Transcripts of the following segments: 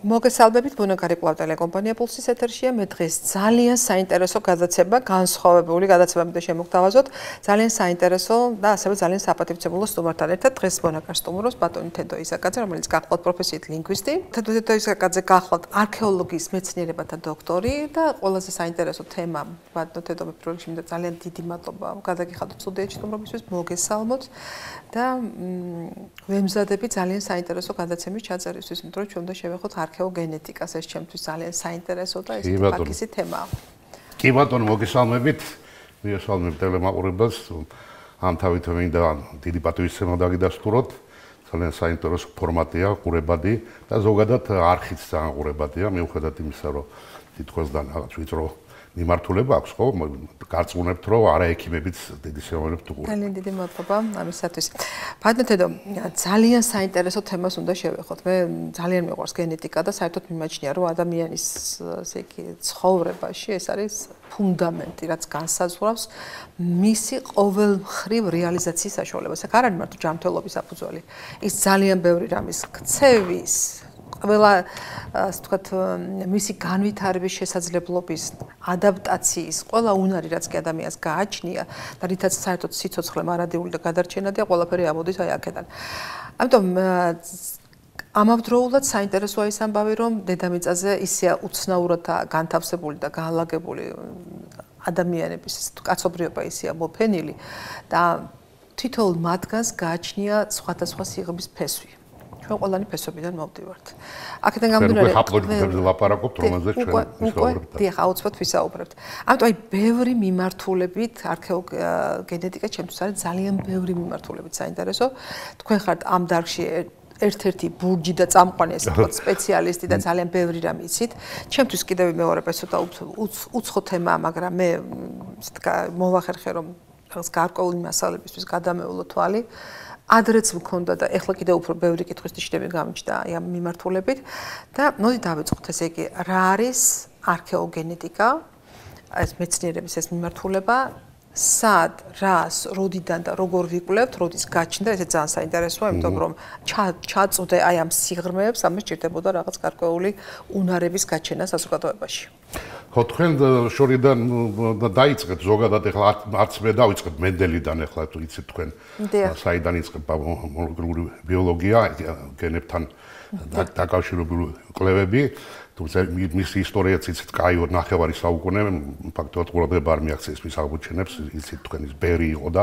მოგესალმებით, ბუნაგარი კვლავ ტელეკომპანია პულსის ეთერშია. მე დღეს ძალიან საინტერესო გადაცემა, განსხვავებული გადაცემამდე შემოგთავაზოთ. ძალიან საინტერესო და ასევე ძალიან საპატივცემულო სტუმართან ერთად დღეს ბუნაგარ სტუმრობს ბატონი თედო ისაკაძე, რომელიც გახლავთ პროფესიით ლინგვისტი. თედო ისაკაძე გახლავთ არქეოლოგიის მეცნიერებათა დოქტორი და ყველაზე საინტერესო თემა ბატონო თედო პირველ რიგში ძალიან დიდი მადლობა გადაგიხადოთ სტუდიაში სტუმრობისთვის, მოგესალმოთ და ვემზადები ძალიან საინტერესო გადაცემის ჩაწერისთვის, იმიტომ რომ ჩვენ უნდა შევეხოთ არქეოგენეტიკას, ეს ჩემთვის ძალიან საინტერესო და ეს ფაქისი თემაა. კი ბატონო, მოგესალმებით. მოგესალმებით ტელემაყურებელს. ამ თავით მინდა დიდი პატივისცემა დაგიდასტუროთ. ძალიან საინტერესო ფორმატია, ყურებადი და ზოგადად არქიც ძალიან ყურებადია, მიუხედავად იმისა, რომ თითქოს და რაღაც ვიწრო მიმართულება აქვს, ხო? გარწმუნებთ, რომ არაექიმებიც დიდი სიამოვნებით უყურებთ. ძალიან დიდი მადლობა ამისათვის. ბატონო თედო, ძალიან საინტერესო თემას უნდა შევეხოთ. მე ძალიან მიყვარს გენეტიკა და საერთოდ მიმაჩნია, რომ ადამიანის ესე იგი ცხოვრებაში ეს არის ფუნდამენტი, რაც განსაზღვრავს მისი ყოველმხრივ რეალიზაციის საშუალებას. აქ არ არის მარტო ჯანმრთელობის საფუძველი. ის ძალიან ბევრი რამის ქცევის ყველა ასე ვთქვათ მისი განვითარების შესაძლებლობის ადაპტაციის ყველა უნარი რაც კი ადამიანს გააჩნია და რითაც საერთოდ სიცოცხლე მარადიული და გადარჩენადია ყველაფერი ამოდის აი აქედან. ამიტომ ამავდროულად საინტერესოა ის ამბავი რომ დედამიწაზე ისეა უცნაურად განთავსებული და განლაგებული ადამიანების კაცობრიობა ისეა მოფენილი და თითოეულ მათგანს გააჩნია სხვადასხვა სიღრმის ფესვი. ჩვენ ყველანი ფესვებიდან მოვდივართ. აქედან გამომდინარე, ხაპლოგებზე ლაპარაკობთ, რომელზეც ჩვენ ვისაუბრებთ. დიახ, აუცილებლად ვისაუბრებთ. ამიტომ აი ბევრი მიმართულებით არქეოგენეტიკა ჩემთვის არის ძალიან ბევრი მიმართულებით საინტერესო. თქვენ ხართ ამ დარგში ერთ-ერთი ბურჯი და წამყვანი ესე ვთქვათ სპეციალისტი და ძალიან ბევრი რამ იცით. ჩემთვის კიდევ მეორე ცოტა უცხო თემაა, მაგრამ მე მოვახერხე რომ რაღაც გარკვეული მასალებისთვის გადამეულო თვალი. ადრეც მქონდა და ეხლა კიდევ უფრო ბევრი კითხვის ნიშნები გამიჩნდა აი ამ მიმართულებით და მოდი დავიწყოთ ესე იგი რა არის არქეოგენეტიკა ეს მეცნიერების ეს მიმართულება სად რას როდიდან და როგორ ვიკვლევთ როდის გაჩნდა ესე ძალიან საინტერესოა იმიტომ რომ ჩაწვდე აი ამ სიღრმეებს ამის ჭირდებოდა რაღაც გარკვეული უნარების გაჩენა საზოგადოებაში ხო თქვენ შორიდან დაიწყეთ ზოგადად ეხლა არც მე დავიწყებ მენდელიდან ეხლა თუ იცით თქვენ საიდან იწყება მოლეკულური ბიოლოგია გენებთან დაკავშირებული კვლევები თუმცა მისი ისტორიაც იცით კაიო ნახევარი საუკუნე ფაქტობრივად ყურადღება არ მიაქცეს მის აღმოჩენებს იცით თქვენ ის ბერი იყო და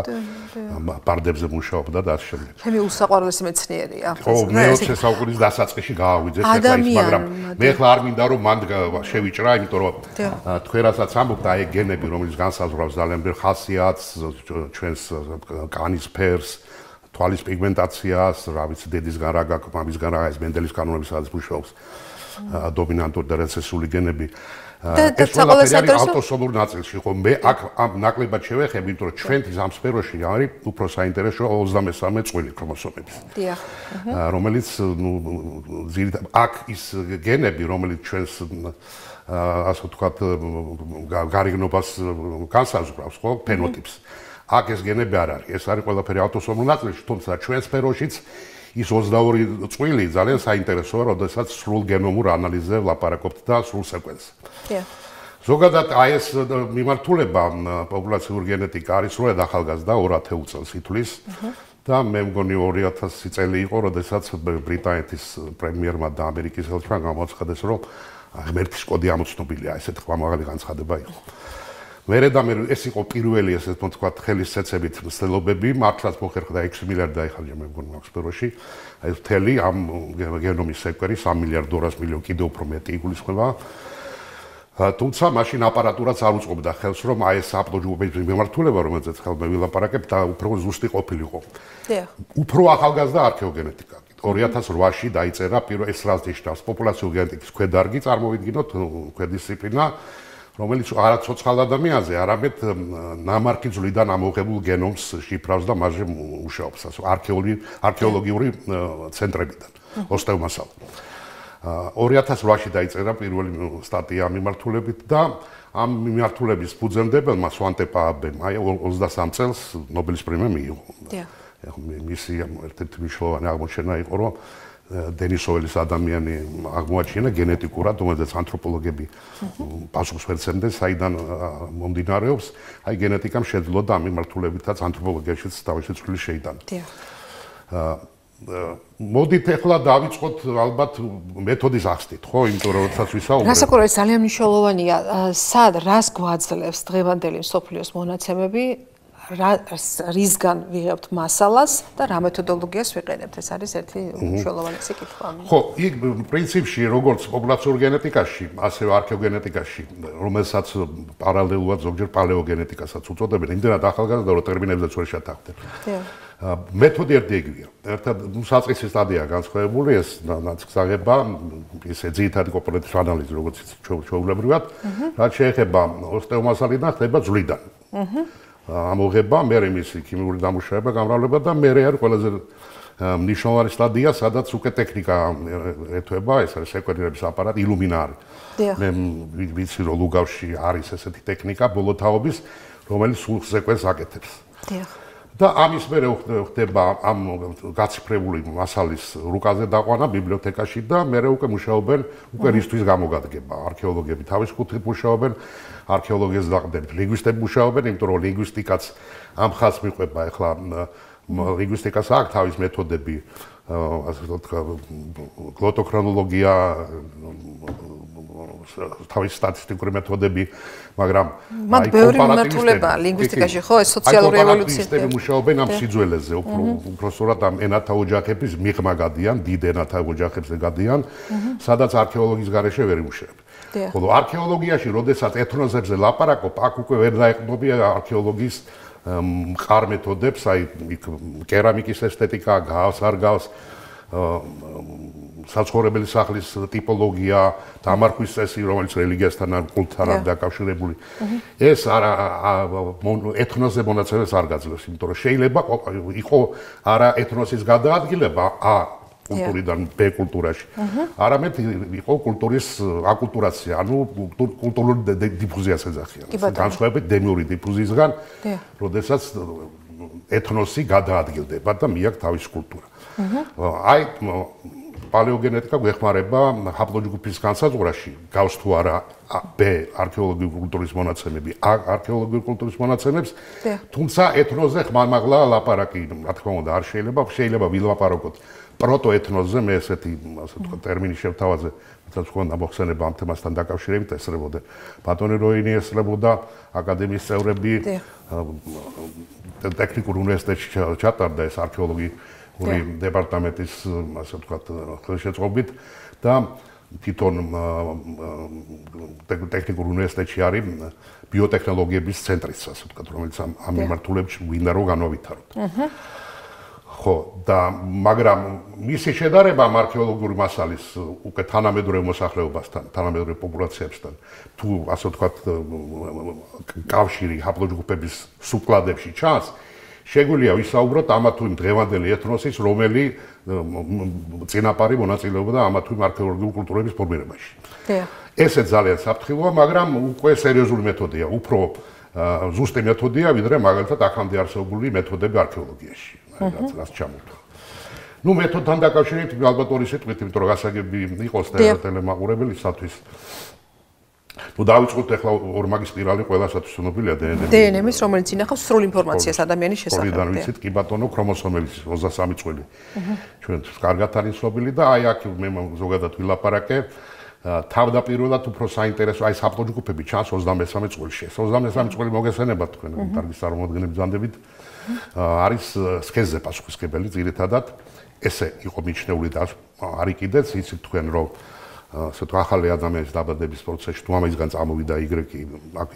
ბარდებზე მუშაობდა და ასე შემდეგ ჩემი უსაყვარლესი მეცნიერია ხო მე-20 საუკუნის დასაწყისში გაავიძეთ ეხლა ის მაგრამ მე ეხლა არ მინდა რომ მან შევიჭრა იმიტომ რომ თქვენ რასაც ამბობთ აი გენები რომელიც განსაზღვრავს ძალიან ბევრ ხასიათს ჩვენს კანის ფერს თვალის პიგმენტაციას რა ვიცი დედისგან რა გაქვს მამისგან რა ეს მენდელის კანონები სადაც მუშაობს დომინანტური და რეცესიული გენები ეს ყველაფერი არის ავტოსომურ ნაწილში ხო მე აქ ამ ნაკლებად შევეხები იმიტომ რომ ჩვენთვის ამ სფეროში არის უფრო საინტერესო 33 წვილი ქრომოსომების დიახ რომელიც ნუ ძირითადად აქ ის გენები რომელიც ჩვენს ასე ვთქვათ გარიგნობას განსაზღვრავს ხო ფენოტიპს აქ ეს გენები არ არის ეს არის ყველაფერი ავტოსომურ ნაწილში თუმცა ჩვენ სფეროშიც ის 22 წვილი ძალიან საინტერესოა, როდესაც სრულ გენომურ ანალიზზე ვლაპარაკობთ და სრულ სეკვენსს. ზოგადად აი ეს მიმართულება პოპულაციური გენეტიკა არის სწორედ ახალგაზრდა 2000 წელს ითვლის და მე მგონი 2000 წელი იყო, როდესაც ბრიტანეთის პრემიერმა და ამერიკის ელჩმა გამოაცხადეს, რომ ღმერთის კოდი ამოცნობილია, ესეთ ხმამაღალი განცხადება იყო. მერე და მე ეს იყო პირველი ესე ვთქვათ ხელისწეცებით მცდელობები მართლაც მოხერხდა 6 მილიარდი დაიხარჯა მე მგონი მაგ სფეროში აი მთელი ამ გენომის სეკვერი 3 მილიარდ 200 მილიონი კიდევ უფრო მეტი იგულისხმება თუმცა მაშინ აპარატურაც არ უწყობდა ხელს რომ აი ეს აპლოჯუბების მიმართულება რომელზეც ხელმე ვილაპარაკებ და უფრო ზუსტი ყოფილიყო უფრო ახალგაზრდა არქეოგენეტიკა 2008-ში დაიწერა პირველ ეს რას ნიშნავს პოპულაციური გენეტიკის ქვედარგი წარმოვიდგინოთ ქვედისციპლინა რომელიც არა ცოცხალ ადამიანზე, არამედ ნამარხი ძვლიდან ამოღებულ გენომს შიფრავს და მასზე მუშაობს, ასე არქეოლოგიური ცენტრებიდან, ოსტევმასალ. 2008-ში დაიწერა პირველი სტატია მიმართულებით და ამ მიმართულების ფუძემდებელმა სვანტე პააბემ აი 23 წელს ნობელის პრემია მიიღო. მისი ერთ-ერთი მნიშვნელოვანი აღმოჩენა იყო, რომ დენისოველის ადამიანი აღმოაჩინა გენეტიკურად, რომელზეც ანთროპოლოგები პასუხს ვერ ცემდნენ, საიდან მომდინარეობს, აი გენეტიკამ შეძლო და ამ მიმართულებითაც ანთროპოლოგიაშიც თავისი წვლილი შეიტანა. მოდით ახლა დავიწყოთ ალბათ მეთოდის ახსნით, ხო? იმიტომ რომ როდესაც ვისაუბრებ. რასაკვირველია, ძალიან მნიშვნელოვანია, სად რას გვაძლევს დღევანდელი მსოფლიოს მონაცემები, რისგან ვიღებთ მასალას და რა მეთოდოლოგიას ვიყენებთ. ეს არის ერთი მნიშვნელოვანი საკითხი. ხო, იქ პრინციპში როგორც პოპულაციურ გენეტიკაში, ასევე არქეოგენეტიკაში, რომელსაც პარალელურად ზოგჯერ პალეოგენეტიკასაც უწოდებენ, იმდენად ახალგაზრდა რომ ტერმინებზეც ვერ შეთანხმდნენ. მეთოდი ერთიეგივია. ერთად საწყისი სტადია განსხვავებული, ეს ნაცგსაღება, ესე ძირითადი კომპონენტის ანალიზი, როგორც ჩვეულებრივად, რაც შეეხება ოსტეომასალიდან ხდება ძვლიდან. ამოღება, მერე მისი ქიმიური დამუშავება, გამრავლება და მერე არის ყველაზე მნიშვნელოვანი სტადია, სადაც უკვე ტექნიკა ეთვება, ეს არის სეკვენირების აპარატი, ილუმინარი. მე ვიცი რომ ლუგავში არის ესეთი ტექნიკა ბოლო თაობის, რომელიც სულ სეკვენს აკეთებს. და ამის მერე ხდება ამ გაციფრებული მასალის რუკაზე დაყვანა ბიბლიოთეკაში და მერე უკვე მუშაობენ უკვე რისთვის გამოგადგება. არქეოლოგები თავის კუთხით მუშაობენ, არქეოლოგიას დაყრდნობით ლინგვისტები მუშაობენ, იმიტომ რომ ლინგვისტიკაც ამ ხაზს მიყვება. ახლა ლინგვისტიკას აქვს თავის მეთოდები, ასე ვთქვათ, გლოტოქრონოლოგია, თავის სტატისტიკური მეთოდები, მაგრამ მათ ბევრი მიმართულებაა ლინგვისტიკაში, ხო, ეს სოციალური ევოლუცია. ლინგვისტები მუშაობენ ამ სიძველეზე, უფრო სწორად ამ ენათა ოჯახების მიღმა გადიან, დიდ ენათა ოჯახებზე გადიან, სადაც არქეოლოგიის გარეშე ვერ იმუშავებ. ხოლო არქეოლოგიაში, როდესაც ეთნოზებზე ლაპარაკობ, აქ უკვე ვერ დაეყრდნობი არქეოლოგიის მყარ მეთოდებს, აი კერამიკის ესთეტიკა, გავს, არ გავს, საცხოვრებელი სახლის ტიპოლოგია, დამარხვის წესი, რომელიც რელიგიასთან ან კულტთან არის დაკავშირებული. ეს ეთნოსზე მონაცემებს არ გაძლევს, იმიტომ რომ შეიძლება იყო არა ეთნოსის გადაადგილება კულტურიდან ბ კულტურაში. არამედ იყო კულტურის აკულტურაცია, ანუ კულტურული დიფუზიას ეძახიან. განსხვავებით დემიური დიფუზიისგან, როდესაც ეთნოსი გადაადგილდება და მიაქვს თავის კულტურა. აი პალეოგენეტიკა გვეხმარება ჰაპლოჯგუფის განსაზღვრაში, გავს თუ არა ბ არქეოლოგიური კულტურის მონაცემები, არქეოლოგიური კულტურის მონაცემებს, თუმცა ეთნოსზე ხმამაღლა ლაპარაკი, რა თქმა უნდა, არ შეიძლება ვილაპარაკოთ პროტოეთნოსზე, მე ესეთი, ასე ვთქვათ, ტერმინი შევთავაზე, რაც ხონდა მოხსენება ამ თემასთან დაკავშირებით ესწრებოდა. ბატონი როინი ესწრებოდა, აკადემიის წევრები, ტექნიკურ უნივერსიტეტში ჩატარდა ეს არქეოლოგიური დეპარტამენტის, ასე ვთქვათ, ხელშეწყობით და თვითონ ტექნიკურ უნივერსიტეტში არის ბიოტექნოლოგიების ცენტრიც, ასე ვთქვათ, რომელიც ამ მიმართულებით გვინდა რომ განავითაროთ. ხო, და მაგრამ მისი შედარება არქეოლოგიური მასალის უკვე თანამედროვე მოსახლეობასთან, თანამედროვე პოპულაციებთან, თუ ასე ვთქვათ, კავშირი ჰაპლოჯგუფების სუბკლადებში ჩანს, შეგვიძლია ვისაუბროთ ამა თუ იმ დღევანდელი ეთნოსის, რომელი წინაპარი მონაწილეობდა ამა თუ იმ არქეოლოგიური კულტურების ფორმირებაში. ესე ძალიან საფრთხილოა, მაგრამ უკვე სერიოზული მეთოდია, უფრო ზუსტი მეთოდია, ვიდრე მაგალითად აქამდე არსებული მეთოდები არქეოლოგიაში. რაც ჩამოთვლა. ნუ მეთოდთან დაკავშირებით ალბათ ორი სიტყვით, იმიტომ რომ გასაგები იყოს ტელემაყურებელისათვის. ნუ დავიწყოთ ახლა ორმაგის სპირალი ყველასათვის ცნობილია დნმ-ის, რომელიც ინახავს სრულ ინფორმაციას ადამიანის შესახებ. სწორიდან ვიცით, კი ბატონო, ქრომოსომების 23 წვილი. ჩვენ კარგად არის ცნობილი და აი აქ მე ზოგადად ვილაპარაკე. თავდაპირველად უფრო საინტერესო აი ჰაპლოჯგუფები ჩანს 23 წვილში. 23 წვილი მოგესწრებათ თქვენ, კარგი წარმომადგენლები ბრძანდებით. არის სქესზე პასუხისმგებელი ძირითადად ესე იყო მიჩნეული და არის კიდეც იცით თქვენ რომ ასე თუ ახალი ადამიანის დაბადების პროცესში თუ ამისგან წამოვიდა Y,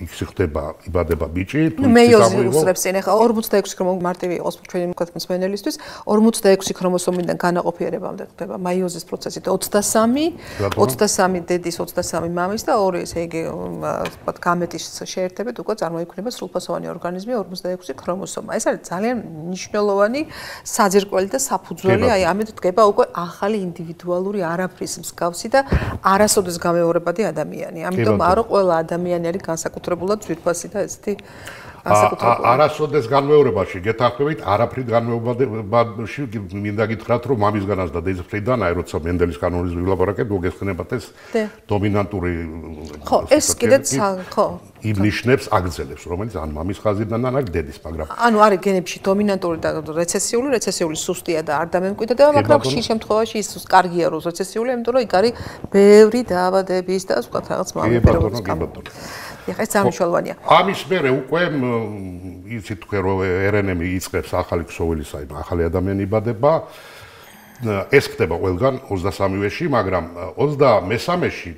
იქ ხდება იბადება ბიჭი, თუ მეიოზი უსწრებს წინ ახლა 46 ქრომოსომი მარტივი იყოს ჩვენი მსმენელისთვის 46 ქრომოსომიდან განაყოფიერებამდე ხდება მეიოზის პროცესი და 23 დედის 23 მამის და ორი ესე იგი ვთქვათ გამეტის შეერთებით უკვე წარმოიქმნება სრულფასოვანი ორგანიზმი 46 ქრომოსომა. ეს არის ძალიან მნიშვნელოვანი საძირკველი და საფუძველი, აი ამით დგება უკვე ახალი ინდივიდუალური არაფრის მსგავსი და არასოდეს გამეორებადი ადამიანი. ამიტომ არა ყველა ადამიანი არის განსაკუთრებულად ძვირფასი და ესეთი არასოდეს განმეორებაში გეთანხმებით, არაფრით განმეორებაში მინდა გითხრათ, რომ მამისგანაც და დედისფრიდან, აი როცა მენდელის კანონის ვილაპარაკეთ, მოგესწრებათ ეს დომინანტური ხო, ეს კიდეც ხო იმნიშნებს აგრძელებს, რომელიც ან მამის ხაზიდან ან არის დედის, მაგრამ ანუ არის გენებში დომინანტური და რეცესიული სუსტია და არ დამემკვიდრდება, მაგრამ ხშირ შემთხვევაში ის კარგია რომ რეცესიული, იმიტომ რომ იქ არის ბევრი დაავადების და სხვა რაღაც მამებერობის გამო. ეს სამშობლოა. ამის მერე უკვე იცით თქვენ რომ RNM იწყებს ახალი ქსოვილის, აი ახალი ადამიანი იბადება. ეს ხდება ყველგან 23-ში, მაგრამ 23-ში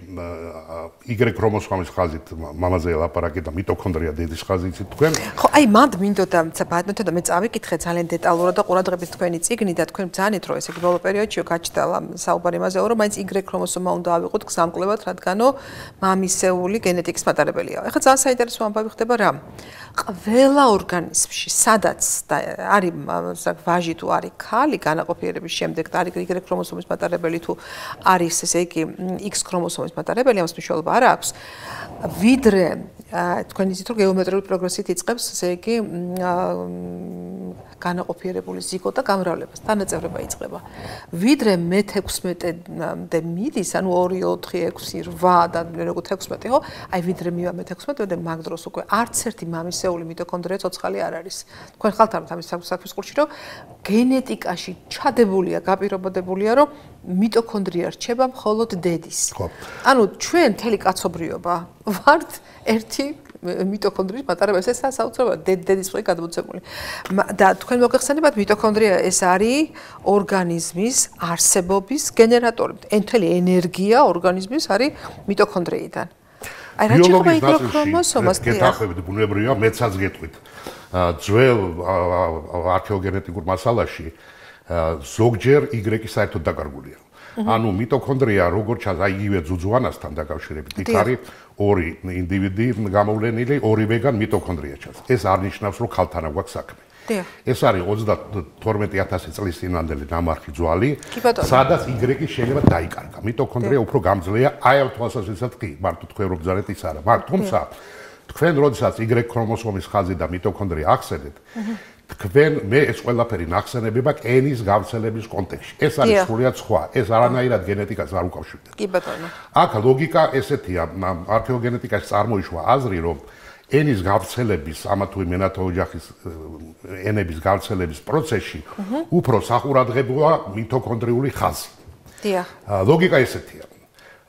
Y ქრომოსომის ხაზით მამაზე ლაპარაკი და მიტოქონდრია დედის ხაზით თქვენ. ხო, აი მანდ მინდოდა ბატონო და მე წავიკითხე ძალიან დეტალურად და ყურადღებით თქვენი წიგნი და თქვენ ბძანით რომ ესე იგი ბოლო პერიოდში გაჩნდა საუბარი იმაზე რომ მაინც Y ქრომოსომა უნდა ავიღოთ გზამკვლევად, რადგანო მამისეული გენეტიკის მატარებელია. ეხლა ძალიან საინტერესო ამბავი ხდება რა. ყველა ორგანიზმში, სადაც არის ვაჟი თუ არის ქალი განაყოფიერების შემდეგ და არის Y ქრომოსომის მატარებელი თუ არის ესე იგი X ქრომოსომის მატარებელი, ამას მნიშვნელობა არ აქვს. ვიდრე თქვენ იცით რომ გეომეტრიული პროგრესით იწყებს ესე იგი განაყოფიერებული ზიგოტა გამრავლებას, თანაწევრება იწყება. ვიდრე მე-16-მდე მიდის, ანუ 2, 4, 6, 8 და როგორც 16 ხო, აი ვიდრე მივა მე-16-მდე მაგ დროს უკვე არც ერთი მამისეული მიტოქონდრია ცოცხალი არ არის. თქვენ ხალთ ამის საქმის რომ გენეტიკაში ჩადებულია, გაპირობოდებულია, რომ მიტოქონდრია რჩება მხოლოდ დედის. ანუ ჩვენ მთელი კაცობრიობა ვართ ერთი მიტოქონდრიის მატარებელს, ეს საოცრებაა დედის წყალი გადმოცემული. და თქვენ მოგეხსენებათ, მიტოქონდრია ეს არის ორგანიზმის არსებობის გენერატორი. მთელი ენერგია ორგანიზმის არის მიტოქონდრიიდან. აი რა შეიძლება Y ქრომოსომას გეთახმებით ბუნებრივია, მეცაც გეტყვით. ძველ არქეოგენეტიკურ მასალაში ზოგჯერ Y საერთოდ დაკარგულია. ანუ მიტოქონდრია როგორც ჩანს, აი იგივე ძუძუანასთან დაკავშირებით, იქ არის ორი ინდივიდი გამოვლენილი, ორივეგან მიტოქონდრია ჩანს. ეს არ ნიშნავს, რომ ქალთან აქვს საქმე. ეს არის 32000 წლის წინანდელი ნამარხი ძვალი, სადაც Y შეიძლება დაიკარგა. მიტოქონდრია უფრო გამძლეა, აი ამ თვალსაზრისით კი, მარტო თქვენ რო ბძანეთ ის არა. მაგრამ თუმცა თქვენ როდესაც Y ქრომოსომის ხაზი და მიტოქონდრია ახსენეთ, თქვენ მე ეს ყველაფერი ნახსენებება ენის გავრცელების კონტექსტში. ეს არის სრულიად სხვა. ეს არანაირად გენეტიკას არ უკავშირდება. კი ბატონო. აქ ლოგიკა ესეთია, არქეოგენეტიკაში წარმოიშვა აზრი, რომ ენის გავრცელების, ამა თუ იმ ენათა ოჯახის ენების გავრცელების პროცესში უფრო სახურადღებოა მიტოქონდრიული ხაზი. დიახ. ლოგიკა ესეთია,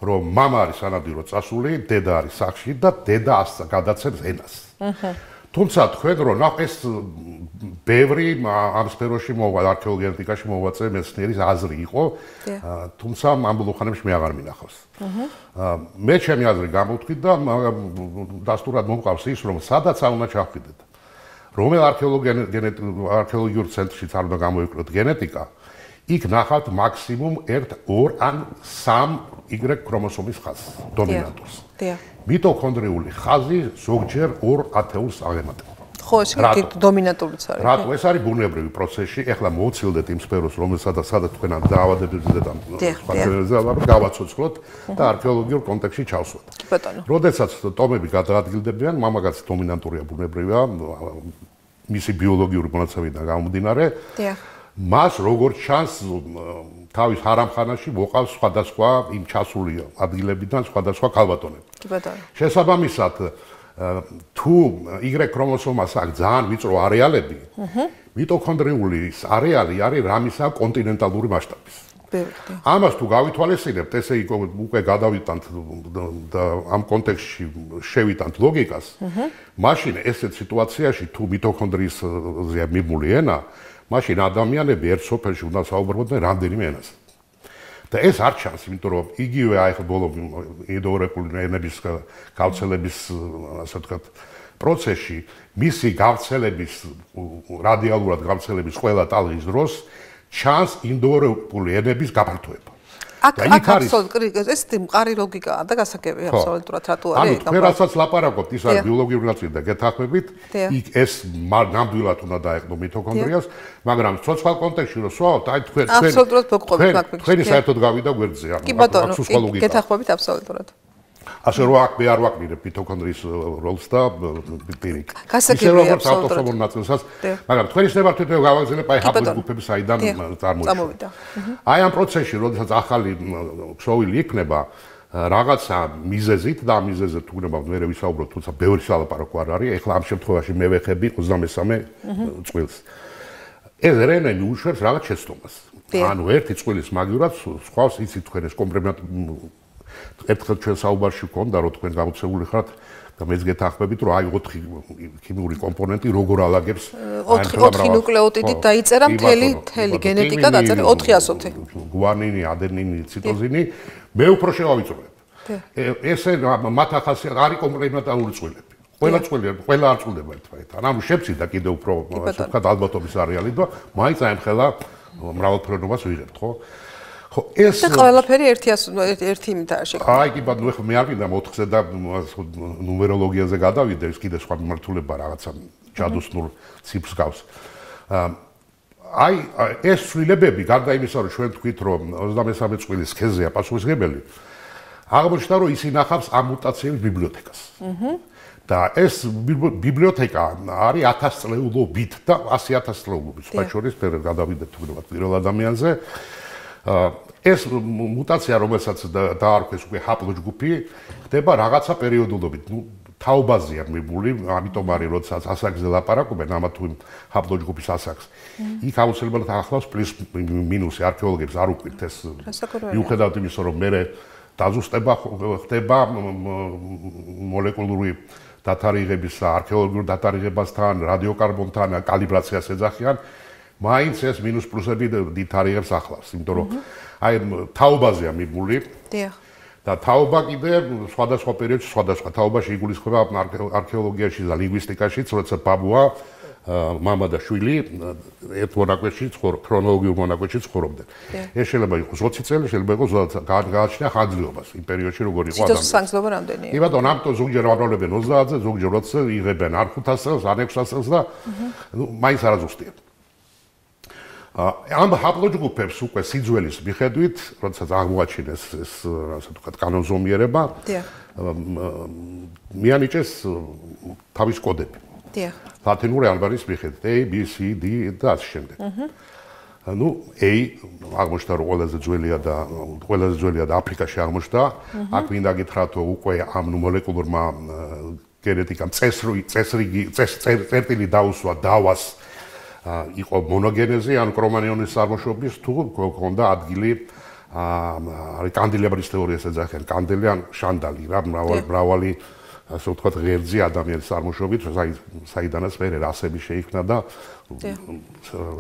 რომ მამა არის სანადირო წასული, დედა არის სახლში და დედა გადაცემს ენას. თუმცა თქვენ რომ ეს ბევრი ამ სფეროში მოვა არქეოგენეტიკაში მოვაწე მეცნიერის აზრი იყო, თუმცა ამ ბოლო ხანებში მე აღარ მინახავს. მე ჩემი აზრი გამოვთქვით და დასტურად მომყავს ის, რომ სადაც არ უნდა ჩავხვიდეთ. რომელ არქეოლოგიურ ცენტრშიც არ უნდა გამოიკვლიოთ გენეტიკა, იქ ნახავთ მაქსიმუმ 1, 2 ან 3 Y ქრომოსომის ხაზს, დომინანტურს. მიტოქონდრიული ხაზი ზოგჯერ 2 ათეულს აღემატება. ხო, ეს კი დომინანტურიც არის. რატო? ეს არის ბუნებრივი პროცესი. ეხლა მოვცილდეთ იმ სფეროს, რომელსაც სადაც თქვენ დაავადებებზე და ფაქტორებზე გავაცოცხლოთ და არქეოლოგიურ კონტექსტში ჩავსვათ. ბატონო. როდესაც ტომები გადაადგილდებიან, მამაკაც დომინანტურია ბუნებრივია, მისი ბიოლოგიური მონაცემიდან გამომდინარე. დიახ. მას როგორც ჩანს თავის ჰარამხანაში მოყავს სხვადასხვა იმ ჩასული ადგილებიდან სხვადასხვა ქალბატონები. კი ბატონო. შესაბამისად, თუ Y ქრომოსომას აქვს ძალიან ვიწრო არეალები, მიტოქონდრიული არეალი არის რამისა კონტინენტალური მასშტაბის. ამას თუ გავითვალისწინებთ, ესე იგი უკვე გადავიტანთ და ამ კონტექსტში შევიტანთ ლოგიკას, მაშინ ესეთ სიტუაციაში თუ მიტოქონდრიისზე მიმული ენა, მაშინ ადამიანები ერთ სოფელში უნდა საუბრობდნენ რამდენიმე ენაზე. და ეს არ ჩანს, იმიტომ რომ იგივე აი ხო ბოლო ინდოევროპული ენების გავრცელების, ასე ვთქვათ, პროცესში, მისი გავრცელების, რადიალურად გავრცელების ყველა ტალღის დროს ჩანს ინდოევროპული ენების გაფართოება. აქ აბსოლუტურად ეს მყარი ლოგიკაა და გასაგები აბსოლუტურად რატო არის? ანუ თქვენ რასაც ლაპარაკობთ, ის არის ბიოლოგიური ნაწილი და გეთახმებით, იქ ეს ნამდვილად უნდა დაეყნო მიტოქონდრიას, მაგრამ ცოცხალ კონტექსტში რო სვავთ, აი აბსოლუტურად მოგყვებით მაგ თქვენი საერთოდ გავიდა გვერდზე, ანუ აბსოლუტურად გეთახმებით აბსოლუტურად. ასე რომ აქ მე არ ვაკმირებ მიტოქონდრიის როლს და პირიქით. ისე როგორც ავტოსომურ ნაწილსაც, მაგრამ თქვენი შეხება თვითონ გავაგზავნებ აი ჰაპლოგრუფები საიდან წარმოვიდა. აი ამ პროცესში, როდესაც ახალი ქსოვილი იქნება, რაღაცა მიზეზით და ამ მიზეზზე თუ გნებავთ მე ვისაუბროთ, თუმცა ბევრი სალაპარაკო არ არის. ეხლა ამ შემთხვევაში მე ვეხები 23 წვილს. ეს რენენი უშვებს რაღაც შეცდომას. ანუ ერთი წვილის მაგივრად სხვას იცით თქვენ ეს კომპრიმენტ ერთხელ ჩვენ საუბარში ვქონდა რომ თქვენ გამოცებული ხართ და მეც გეთანხმებით რომ აი 4 ქიმიური კომპონენტი როგორ ალაგებს 4 ნუკლეოტიდით დაიწერა მთელი გენეტიკა დაწერა 4 ასოთი. გვანინი, ადენინი, ციტოზინი მე უფრო შევავიწროებ. ესე მათ ახასიათებს არის კომპლემენტარული წყვილები. ყველა არ წყვილდება ერთმანეთთან. ანუ შეფცირდა კიდევ უფრო ასე ვთქვათ ალბათობის არეალი და მაინც აემხელა მრავალფეროვნებას ვიღებთ, ხო? ხო, ეს და ყველაფერი ერთი იმით არ შეგა. აი კი ბატონო, ეხლა მე არ მინდა 4-ზე და ნუმეროლოგიაზე გადავიდე, ის კიდე სხვა მიმართულება რაღაცა ჯადოსნურ ციფრს გავს. აი ეს ცვლილებები, გარდა იმისა, რომ ჩვენ თქვით, რომ 23 წლის სქეზეა პასუხისმგებელი, აღმოჩნდა, რომ ის ინახავს ამ მუტაციების ბიბლიოთეკას. და ეს ბიბლიოთეკა არის 1000 წლეულობით და 100.000 წლეულობით. სხვა შორის მე გადავიდეთ თუნდაც პირველ ადამიანზე. ეს მუტაცია, რომელსაც დაარქვეს უკვე ჰაპლოჯგუფი, ხდება რაღაცა პერიოდულობით. ნუ თაობაზეა მიბული, ამიტომ არის, როდესაც ასაკზე ლაპარაკობენ, ამა თუ ჰაპლოჯგუფის ასაკს. იქ აუცილებლად ახლავს პლუს მინუსი არქეოლოგებს არ უკვირთ ეს. მიუხედავად იმისა, რომ მე დაზუსტება ხდება მოლეკულური დათარიღების არქეოლოგიურ დათარიღებასთან, რადიოკარბონთან კალიბრაციას ეძახიან. მაინც ეს მინუს პლუსები დიდ თარიღებს ახლავს, იმიტომ რომ აი თაობაზეა მიბული. დიახ. და თაობა კიდე სხვადასხვა პერიოდში, სხვადასხვა თაობაში იგულისხმება არქეოლოგიაში და ლინგვისტიკაში, როდესაც ბაბუა, მამა და შვილი ერთ მონაკვეთში ქრონოლოგიურ მონაკვეთში ცხოვრობდნენ. ეს შეიძლება იყოს 20 წელი, შეიძლება იყოს გააჩნია ხანძრიობას იმ პერიოდში როგორ იყო ადამიანი. სიცოცხლის ხანგრძლივობა რამდენია? კი ბატონო, ამიტომ ზოგჯერ ვაროლებენ 30-ზე, ზოგჯერ 20-ზე, იღებენ არ 500 წელს, არ 600 წელს და ნუ მაინც არაზუსტია. ამ ჰაპლოჯგუფებს უკვე სიძველის მიხედვით, როდესაც აღმოაჩინეს ეს ასე ვთქვათ კანონზომიერება, მიანიჭეს თავის კოდები. დიახ. ლათინური ალბანის მიხედვით A, B, C, D და ასე შემდეგ. ნუ A აღმოჩნდა რომ ყველაზე ძველია და აფრიკაში აღმოჩნდა. აქ მინდა გითხრათ რომ უკვე ამ მოლეკულურმა გენეტიკამ წერტილი დაუსვა დავას იყო მონოგენეზი ან კრომანიონის წარმოშობის თუ ქონდა ადგილი არის კანდილებრის თეორიას ეძახიან კანდელი ან შანდალი რა მრავალი ასე ვთქვათ ღერძი ადამიანის წარმოშობით საიდანაც მე რასები შეიქმნა და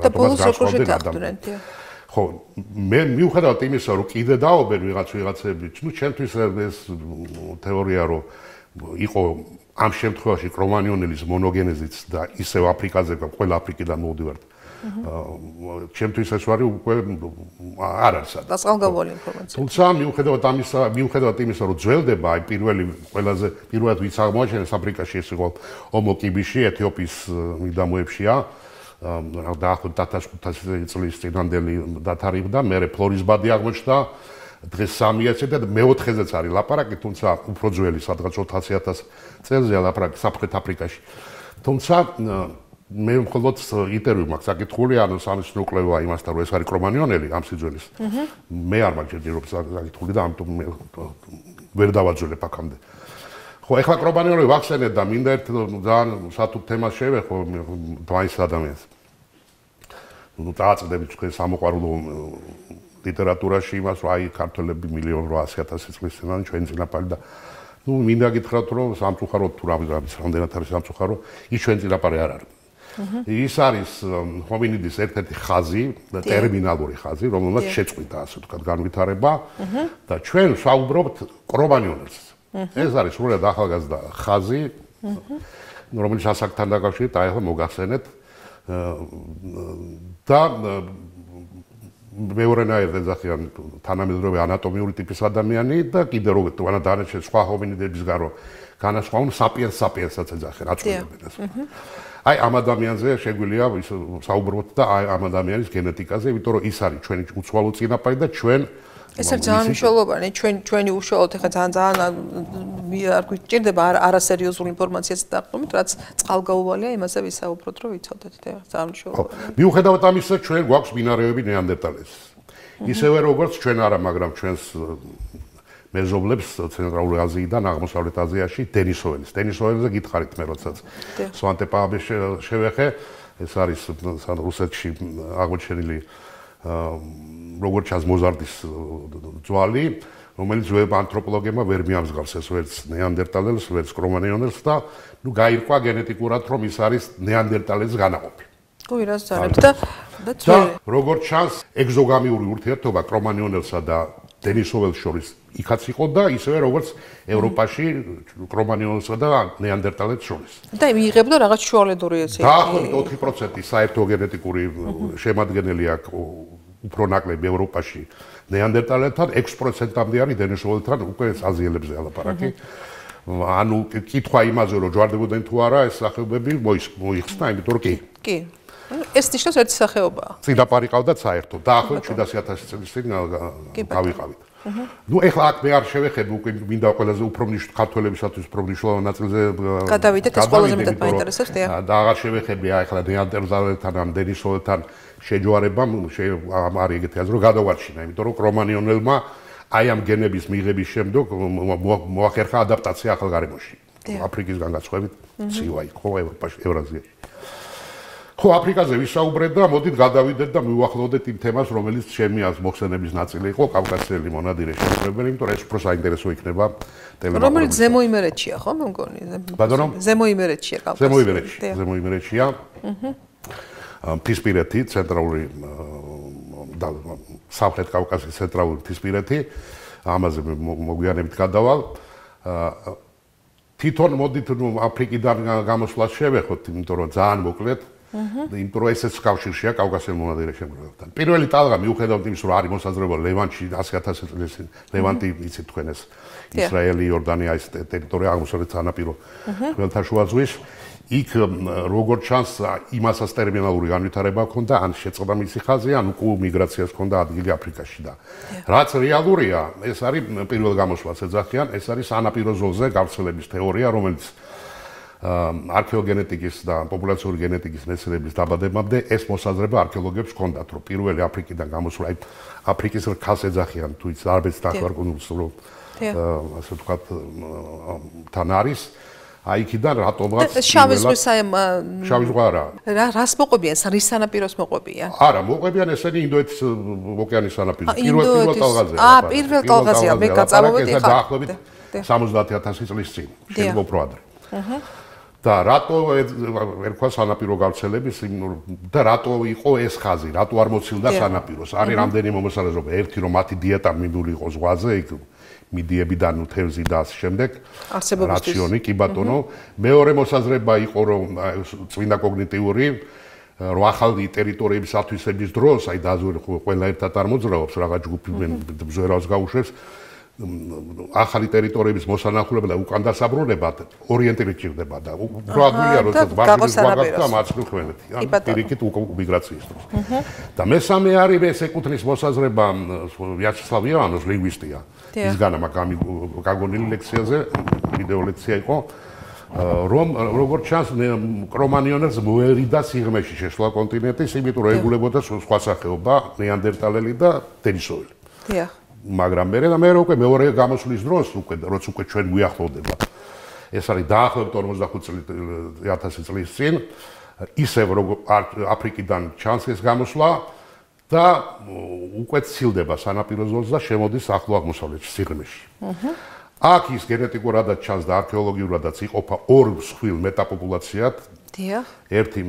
რატომაც გასწორდნენ ხო მე მიუხედავად იმისა რომ კიდე დაობენ ვიღაცები ნუ ჩემთვის ეს თეორია რომ იყო ამ შემთხვევაში კრომანიონელის მონოგენეზიც და ისევ აფრიკაზე ყველა აფრიკიდან მოვდივართ. ჩემთვის ეს ვარი უკვე არ არის სადა. დასალგავალი ინფორმაცია. თუმცა მიუხედავად იმისა, რომ ძველდება აი პირველად ვინც აღმოაჩენეს აფრიკაში ეს იყო ომო კიბიში, ეთიოპიის მიდამოებშია. დაახლოებით 1500 წლის წინანდელი დათარიღდა, მერე ფლორისბადი აღმოჩნდა. დღეს 3000 და მე-4-ზეც არის ლაპარაკი, თუმცა უფრო ძველი, სადღაც 400.000 წელზეა ლაპარაკი სამხრეთ აფრიკაში. თუმცა მე მხოლოდ ინტერვიუ მაქვს საკითხული, ანუ სამის ნუკლეოა იმასთან, რომ ეს არის კრომანიონელი ამ სიძველის. მე არ მაქვს ჯერჯერობით საკითხული და ამიტომ მე ვერ დავაძველებ აქამდე. ხო, ეხლა კრომანიონელი ვახსენეთ და მინდა ერთ ძალიან სათუp თემას შევეხო დღის ადამიანს. ნუ დააწყდებით თქვენ სამოყვარულო ლიტერატურაში იმას, რომ აი ქართველები 1.8 წლის წინან ჩვენი წინაპარი და ნუ მინდა გითხრათ, რომ სამწუხაროდ თუ რამდენად არის სამწუხარო, ის ჩვენი წინაპარი არ არის. ის არის ჰომინიდის ერთ-ერთი ხაზი, ტერმინალური ხაზი, რომელმაც შეწყვიტა ასე ვთქვათ განვითარება და ჩვენ ვსაუბრობთ კრომანიონელს. ეს არის სრულად ახალგაზრდა ხაზი, რომელიც ასაკთან დაკავშირებით აი ახლა მოგახსენეთ და მეორენაირად ეძახიან თანამედროვე ანატომიური ტიპის ადამიანი და კიდე როგორ დანარჩენ სხვა ჰომინიდების გარო განასხვავონ საპიენსაც ეძახიან აწყვეტენ ეს. აი ამ ადამიანზე შეგვიძლია საუბრობთ და აი ამ ადამიანის გენეტიკაზე, იმიტომ რომ ის არის ჩვენი უცვალო წინაპარი და ჩვენ ეს არის ძალიან მნიშვნელოვანი, ჩვენი უშუალოდ ახლა ძალიან არ გვჭირდება არასერიოზული ინფორმაციას დაყრდნობით, რაც წყალგაუვალია იმაზე ვისაუბროთ, რომ ვიცოდეთ, ძალიან მნიშვნელოვანია. მიუხედავად ამისა, ჩვენ გვაქვს მინარევები ნეანდერტალელს. ისევე როგორც ჩვენ არა, მაგრამ ჩვენს მეზობლებს ცენტრალური აზიიდან აღმოსავლეთ აზიაში დენისოვენზე გითხარით მე როდესაც სვანტე პააბეს შევეხე, ეს არის რუსეთში აღმოჩენილი როგორც ჩანს მოზარდის ძვალი, რომელიც ვებ ანთროპოლოგებმა ვერ მიამსგავს ეს ვერც ნეანდერტალელს, ვერც კრომანიონელს და ნუ გაირკვა გენეტიკურად, რომ ის არის ნეანდერტალელის განაყოფი. გუი რას ზარებ და როგორც ჩანს, ეგზოგამიური ურთიერთობა კრომანიონელსა და დენისოველს შორის იქაც იყო და ისევე როგორც ევროპაში კრომანიონელსა და ნეანდერტალელს შორის. და მიიღებდა რაღაც შუალედური ესე. დაახლოებით 4% საერთო გენეტიკური შემადგენელი აქვს უფრო ნაკლები ევროპაში ნეანდერტალელთან, 6%-მდე არის დენისოველთან, უკვე აზიელებზე ალაპარაკი. ანუ კითხვა იმაზე, რომ ჯვარდებოდნენ თუ არა ეს სახეობები მოიხსნა, იმიტომ რომ კი. ეს ნიშნავს ერთი სახეობაა. წინაპარი ყავდათ საერთოდ, დაახლოებით 700.000 წლის წინ გავიყავით. ნუ ეხლა აქ მე არ შევეხები, უკვე მინდა ყველაზე უფრო ქართველებისათვის უფრო მნიშვნელოვან ნაწილზე გადავიდეთ, ეს ყველაზე მეტად მაინტერესებს, დიახ. და აღარ შევეხები ახლა ნეანდერტალელთან ამ დენისოველთან შეჯვარებამ არის ეგეთი აზრი, რომ გადავარჩინა, იმიტომ რომ კრომანიონელმა აი ამ გენების მიღების შემდგომ მოახერხა ადაპტაცია ახალ გარემოში. აფრიკისგან გასხვევით, ცივა იყო ევროპაში, ევრაზიაში. ხო, აფრიკაზე ვისაუბრეთ და მოდით გადავიდეთ და მივახლოვდეთ იმ თემას, რომელიც ჩემი მოხსენების ნაწილი იყო, კავკასიელი მონადირე შემოქმედებელი, იმიტომ რომ ეს უფრო საინტერესო იქნება ტელემაყურებელს. რომელიც ზემო იმერეთშია, ხო, მე მგონი? ბატონო? ზემო იმერეთშია კავკასია. ზემო იმერეთშია. მთისპირეთი, ცენტრალური და სამხრეთ კავკასიის ცენტრალური მთისპირეთი, ამაზე მოგვიანებით გადავალ. თვითონ მოდით აფრიკიდან გამოსვლას შევეხოთ, იმიტომ რომ ძალიან მოკლედ იმიტომ რომ ესეც კავშირშია კავკასიელ მონადირე შემოქმედებთან. პირველი ტალღა მიუხედავად იმისა, რომ არის მოსაზრება ლევანტში 100.000 წლის წინ, ლევანტი იცით თქვენ ეს ისრაელი, იორდანია ეს ტერიტორია აღმოსავლეთ სანაპირო ხმელთაშუა ზღვის, იქ როგორც ჩანს იმასაც ტერმინალური განვითარება ჰქონდა, ან შეწყდა მისი ხაზი, ან უკვე მიგრაციას ჰქონდა ადგილი აფრიკაში და რაც რეალურია, ეს არის პირველ გამოსვლას ეძახიან, ეს არის სანაპირო ზოლზე გავრცელების თეორია, რომელიც არქეოგენეტიკის და პოპულაციური გენეტიკის მეცნიერების დაბადებამდე ეს მოსაზრება არქეოლოგებს ჰქონდათ, რომ პირველი აფრიკიდან გამოსვლა, აი აფრიკის რქას ეძახიან, თუ ის არაბეთს დახვარგუნულს, რომ ასე ვთქვათ, თან არის. აი იქიდან რატომღაც შავი ზღვის შავი ზღვა არა. რას მოყვებიან? რის სანაპიროს მოყვებიან? არა, მოყვებიან ესენი ინდოეთის ოკეანის სანაპიროს. პირველ ტალღაზე. პირველ ტალღაზეა, მე გაწამოვედი ხა. დაახლოებით 70.000 წლის წინ, შეიძლება უფრო ადრე. და რატო ერქვა სანაპირო გავრცელების და რატო იყო ეს ხაზი, რატო არ მოცილდა სანაპიროს? არის რამდენიმე მომსახურება, ერთი რომ მათი დიეტა მინდული იყო ზღვაზე, იქ მიდიებიდან თევზი და ამ შემდეგ რაციონი კი ბატონო. მეორე მოსაზრება იყო რომ წმინდა კოგნიტიური რომ ახალი ტერიტორიების ათვისების დროს, აი დაზვერე ყველა ერთად არ მოძრაობს, რაღაც ჯგუფი ბრძოლას გაუშვებს. ახალი ტერიტორიების მოსანახულება და უკან დასაბრუნება ორიენტირება ჭირდება და უფრო ადვილია როდესაც ბარგის გვაგაქვს და მარცხნივ ხმელეთი ან პირიქით მიგრაციის დროს. და მესამე არის ეს ეკუთვნის მოსაზრება ვიაჩესლავ ივანოს ლინგვისტია. ისგანა მაგამიგაგონილი ლექციაზე ვიდეო ლექცია იყო რომ როგორც ჩანს კრომანიონელს მოერიდა სიღრმეში შეშლა კონტინენტის, იმიტომ რომ ეგულებოდა სხვა სახეობა ნეანდერტალელი და დენისოველი. დიახ. მაგრამ მე უკვე მეორე გამოსვლის დროს როცა უკვე ჩვენ გვიახლოვდება ეს არის დაახლოებით 45.000 წლის წინ ისევ როგორ აფრიკიდან ჩანს ეს გამოსვლა და უკვე ცილდება სანაპირო ზოლზე და შემოდის ახლო აღმოსავლეთში სიღრმეში. აქ ის გენეტიკურადაც ჩანს და არქეოლოგიურადაც იყოფა ორ მსხვილ მეტაპოპულაციად. დიახ. ერთი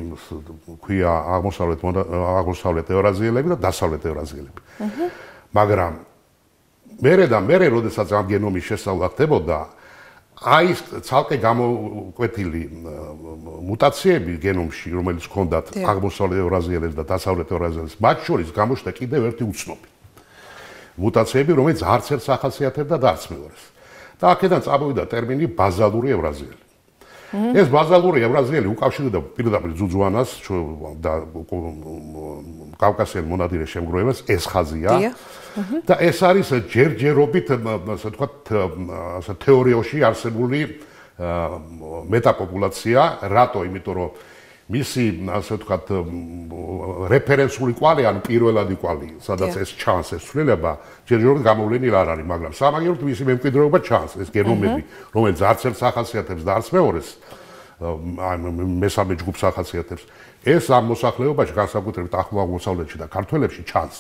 ქვია აღმოსავლეთ ევრაზიელები და დასავლეთ ევრაზიელები. მაგრამ მერე როდესაც ამ გენომის შესწავლა ხდებოდა, აი ეს ცალკე გამოკვეთილი მუტაციები გენომში, რომელიც ჰქონდათ აღმოსავლეთ ევრაზიელებს და დასავლეთ ევრაზიელებს, მათ შორის გამოჩნდა კიდევ ერთი უცნობი მუტაციები, რომელიც არც ერთს ახასიათებდა და არც მეორეს. და აქედან წამოვიდა ტერმინი ბაზალური ევრაზიელი. ეს ბაზალური ევრაზიელი უკავშირდება პირდაპირ ძუძუანას და კავკასიელ მონადირე შემგროვებას ეს ხაზია. და ეს არის ჯერჯერობით, ასე ვთქვათ, თეორიაში არსებული მეტაპოპულაცია, რატო? იმიტომ რომ მისი, ასე ვთქვათ, რეფერენსული კვალი, ანუ პირველადი კვალი, სადაც ეს ჩანს, ეს ცვლილება, ჯერჯერობით გამოვლენილი არ არის, მაგრამ სამაგიეროდ მისი მემკვიდრეობა ჩანს, ეს გენომები, რომელიც არც ერთს ახასიათებს და არც მეორეს, მესამე ჯგუფს ახასიათებს. ეს ამ მოსახლეობაში, განსაკუთრებით ახლო-აღმოსავლეთში და ქართველებში ჩანს.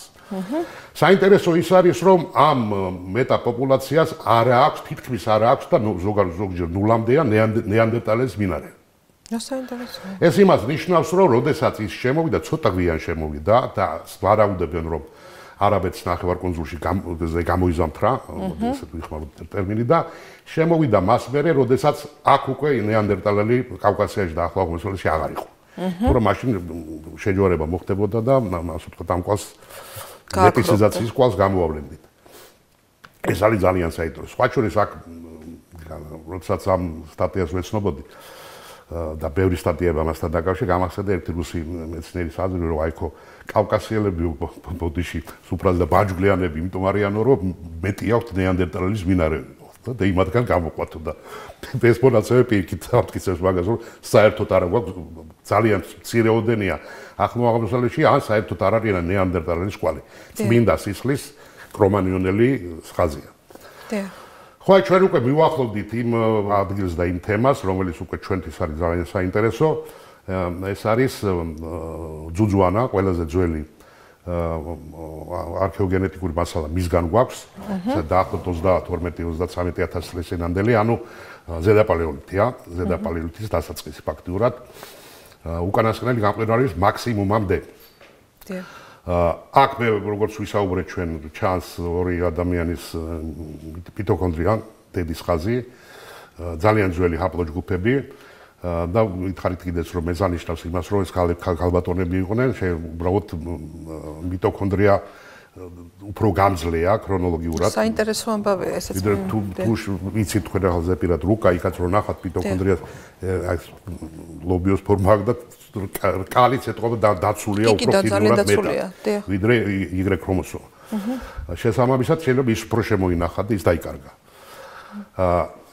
საინტერესო ის არის, რომ ამ მეტაპოპულაციას არ აქვს, თითქმის არ აქვს და ზოგჯერ ნულამდეა ნეანდერტალელის მინარე. ეს იმას ნიშნავს, რომ როდესაც ის შემოვიდა, ცოტა გვიან შემოვიდა და ვარაუდებენ, რომ არაბეთის ნახევარკუნძულში გამოიზამთრა, ესეთ ვიხმაროთ ტერმინი და შემოვიდა მას მერე, როდესაც აქ უკვე ნეანდერტალელი კავკასიაში და ახლო-აღმოსავლეთში აღარ იყო. თუმცა მაშინ შეჯვარება მოხდებოდა და ასე ვთქვათ, ამ კვალს ეპიციზაციის კვალს გამოავლენდით. ეს არის ძალიან საინტერესო. სხვა შორის აქ როდესაც ამ სტატიას ვეცნობოდი და ბევრი სტატიები ამასთან დაკავშირებით, გამახსენდა ერთი რუსი მეცნიერის აზრი, რომ აიქო კავკასიელები ბოდიში სუფრაზე და ბაჯგლიანები, იმიტომ არიანო, რომ მეტი აქვთ ნეანდერტალელის მინარე და იმათგან გამოყვათო და ეს მონაცემები პირიქით ამტკიცებს მაგას, რომ საერთოდ არ აქვს ძალიან მცირეოდენია ახლო-აღმოსავლეთში, ან საერთოდ არ არის ნეანდერტალელის კვალი. წმინდა სისხლის კრომანიონელი ხაზია. ხო, ჩვენ უკვე მივახლოვდით იმ ადგილს და იმ თემას, რომელიც უკვე ჩვენთვის არის ძალიან საინტერესო. ეს არის ძუძუანა, ყველაზე ძველი არქეოგენეტიკური მასალა მისგან გვაქვს. დაახლოებით 30-12-33 წლის წინანდელი, ანუ ზედაპალეოლითია, ზედაპალეოლითის დასაწყისი ფაქტიურად. უკანასკნელი გამყინვარების მაქსიმუმამდე. აქ მე როგორც ვისაუბრეთ ჩვენ ჩანს ორი ადამიანის მიტოქონდრია, დედის ხაზი, ძალიან ძველი ჰაპლოჯგუფები და ვითხარით კიდეც რომ მეზანიშნავს იმას რომ ეს ქალბატონები იყვნენ, უბრალოდ მიტოქონდრია უფრო გამძლეა ქრონოლოგიურად. საინტერესო ამბავია ესეც. თუ ვიცით თქვენ ახლა ზეპირად რუკა იქაც რომ ნახავთ მიტოქონდრიას ეს ლობიოს ფორმა აქვს და კალიც ეთყობა დაცულია უფრო ხილულად მეტად ვიდრე Y ქრომოსომა. შესაბამისად შეიძლება ის უფრო შემოინახა და ის დაიკარგა.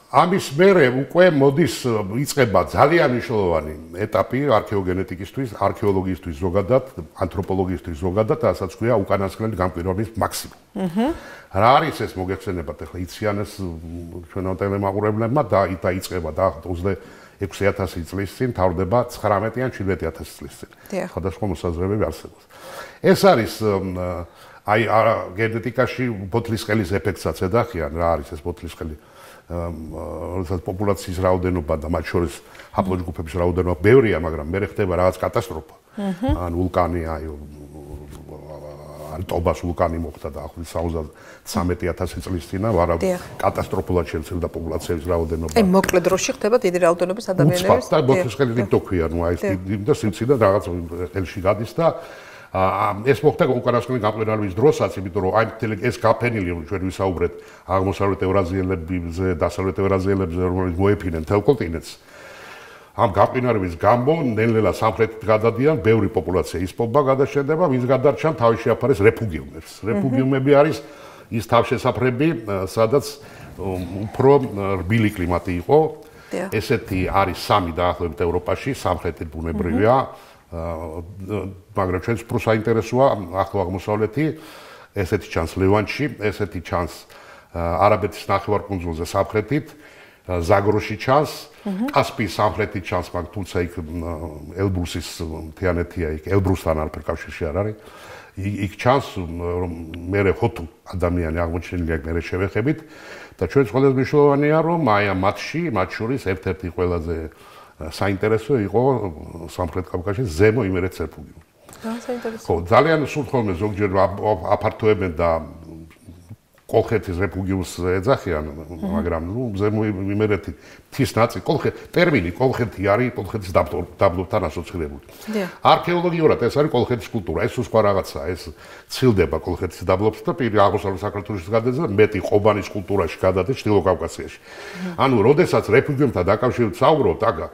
ამის მერე უკვე მოდის იწყება ძალიან მნიშვნელოვანი ეტაპი არქეოგენეტიკისთვის, არქეოლოგიისთვის ზოგადად, ანთროპოლოგიისთვის ზოგადად, რასაც ქვია უკანასკნელი გამყინვარების მაქსიმუმი. რა არის ეს მოგეხსენებათ ახლა იციანეს ჩვენო ტელემაყურებლებმა და იწყება და 26,000 წლის წინ თავდება 19 ან 17,000 წლის წინ. სხვადასხვა მოსაზრებები არსებობს. ეს არის აი გენეტიკაში ბოთლისყელის ეფექტსაც ეძახიან, რა არის ეს ბოთლისყელი? როდესაც პოპულაციის რაოდენობა და მათ შორის ჰაპლოჯგუფების რაოდენობა ბევრია, მაგრამ მე ხდება რაღაც კატასტროფა. ან ვულკანი, ან ტობას ვულკანი მოხდა და ახლა 13,000 წლის წინ კატასტროფულად შემცირდა პოპულაციების რაოდენობა. აი მოკლედ დროში ხდება დიდი რაოდენობის ადამიანების. და ბოთლისყელი იმიტომ ქვია, ნუ აი და სიმცირდა რაღაც ელში გადის და ეს მოხდა უკანასკნელი გამყინვარების დროსაც, იმიტომ რომ აი ეს გაფენილი რომ ჩვენ ვისაუბრეთ აღმოსავლეთ ევრაზიელებზე, დასავლეთ ევრაზიელებზე, რომელიც მოეფინენ მთელ კონტინენტს. ამ გამყინვარების გამო ნელ-ნელა სამხრეთით გადადიან, ბევრი პოპულაცია ისპობა, გადაშენდება, ვინც გადარჩა თავის შეაფარეს რეფუგიუმებს. რეფუგიუმები არის ის თავშესაფრები, სადაც უფრო რბილი კლიმატი იყო. ესეთი არის სამი დაახლოებით ევროპაში, სამხრეთით ბუნებრივია. მაგრამ ჩვენს უფრო საინტერესოა ახლო აღმოსავლეთი, ესეთი ჩანს ლევანტში, ესეთი ჩანს არაბეთის ნახევარკუნძულზე სამხრეთით, ზაგროში ჩანს, კასპიის სამხრეთით ჩანს, მაგრამ თუმცა იქ ელბრუსის მთიანეთია, იქ ელბრუსთან არაფერ კავშირში არ არის. იქ ჩანს რომ მე ხოთუ ადამიანი აღმოჩენილი აქ მე შევეხებით და ჩვენ ყველაზე მნიშვნელოვანია რომ აი ამ მათ შორის ერთ-ერთი ყველაზე საინტერესო იყო სამხრეთ კავკასიის ზემო იმერეთის რეფუგიუმი. საინტერესო. ხო, ძალიან სულ ხოლმე ზოგჯერ აფართოებენ და კოლხეთის რეფუგიულს ეძახიან, მაგრამ ზემო იმერეთი მთის ნაწილი ტერმინი კოლხეთი არის კოლხეთის დაბლობთან ასოცირებული. არქეოლოგიურად ეს არის კოლხეთის კულტურა, ეს სხვა რაღაცაა, ეს ცილდება კოლხეთის დაბლობს და პირი აღმოსავლეთ საქართველოს გადადის და მეტი ყობანის კულტურაში გადადის ჩრდილო კავკასიაში. ანუ როდესაც რეფუგიუმთან დაკავშირებით საუბრობთ, აკა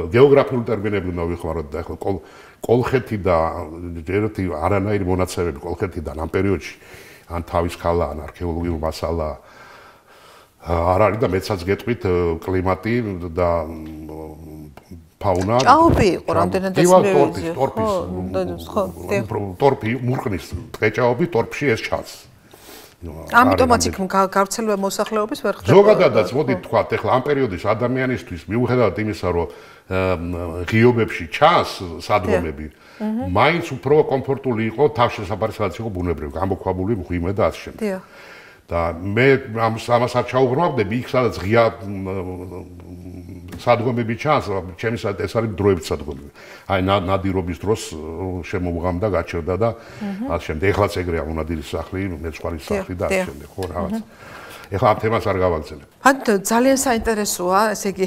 გეოგრაფიული ტერმინები უნდა ვიხმაროთ და ახლა კოლხეთი და ერთი არანაირი მონაცემები კოლხეთიდან ამ პერიოდში ან თავის ქალა, ან არქეოლოგიურ მასალა არ არის და მეცაც გეტყვით კლიმატი და ფაუნა. ჭაობი იყო რამდენადაც ტორფი მურყნის ტყეჭაობი ტორფში ეს ჩანს. ამიტომაც იქ გავრცელება მოსახლეობის ვერ ხდება. ზოგადადაც მოდით თქვათ, ეხლა ამ პერიოდის ადამიანისთვის მიუხედავად იმისა, რომ ღიობებში ჩანს სადგომები, მაინც უფრო კომფორტული იყო თავშესაფარი, სადაც იყო ბუნებრივი, გამოქვაბული, მღვიმე და ასე შემდეგ. და მე ამას არ ჩაუღრმავდები იქ, სადაც ღია სადგომები ჩანს, ჩემისად ეს არის დროებით სადგომები. აი ნადირობის დროს შემოვღამდა, გაჩერდა და ასე შემდეგ. ეხლაც ეგრეა უნადირის სახლი, მეცხვარის სახლი და ასე შემდეგ, ხო რაღაც. ეხლა ამ თემას არ გავაგზავნებ. ან ძალიან საინტერესოა, ესე იგი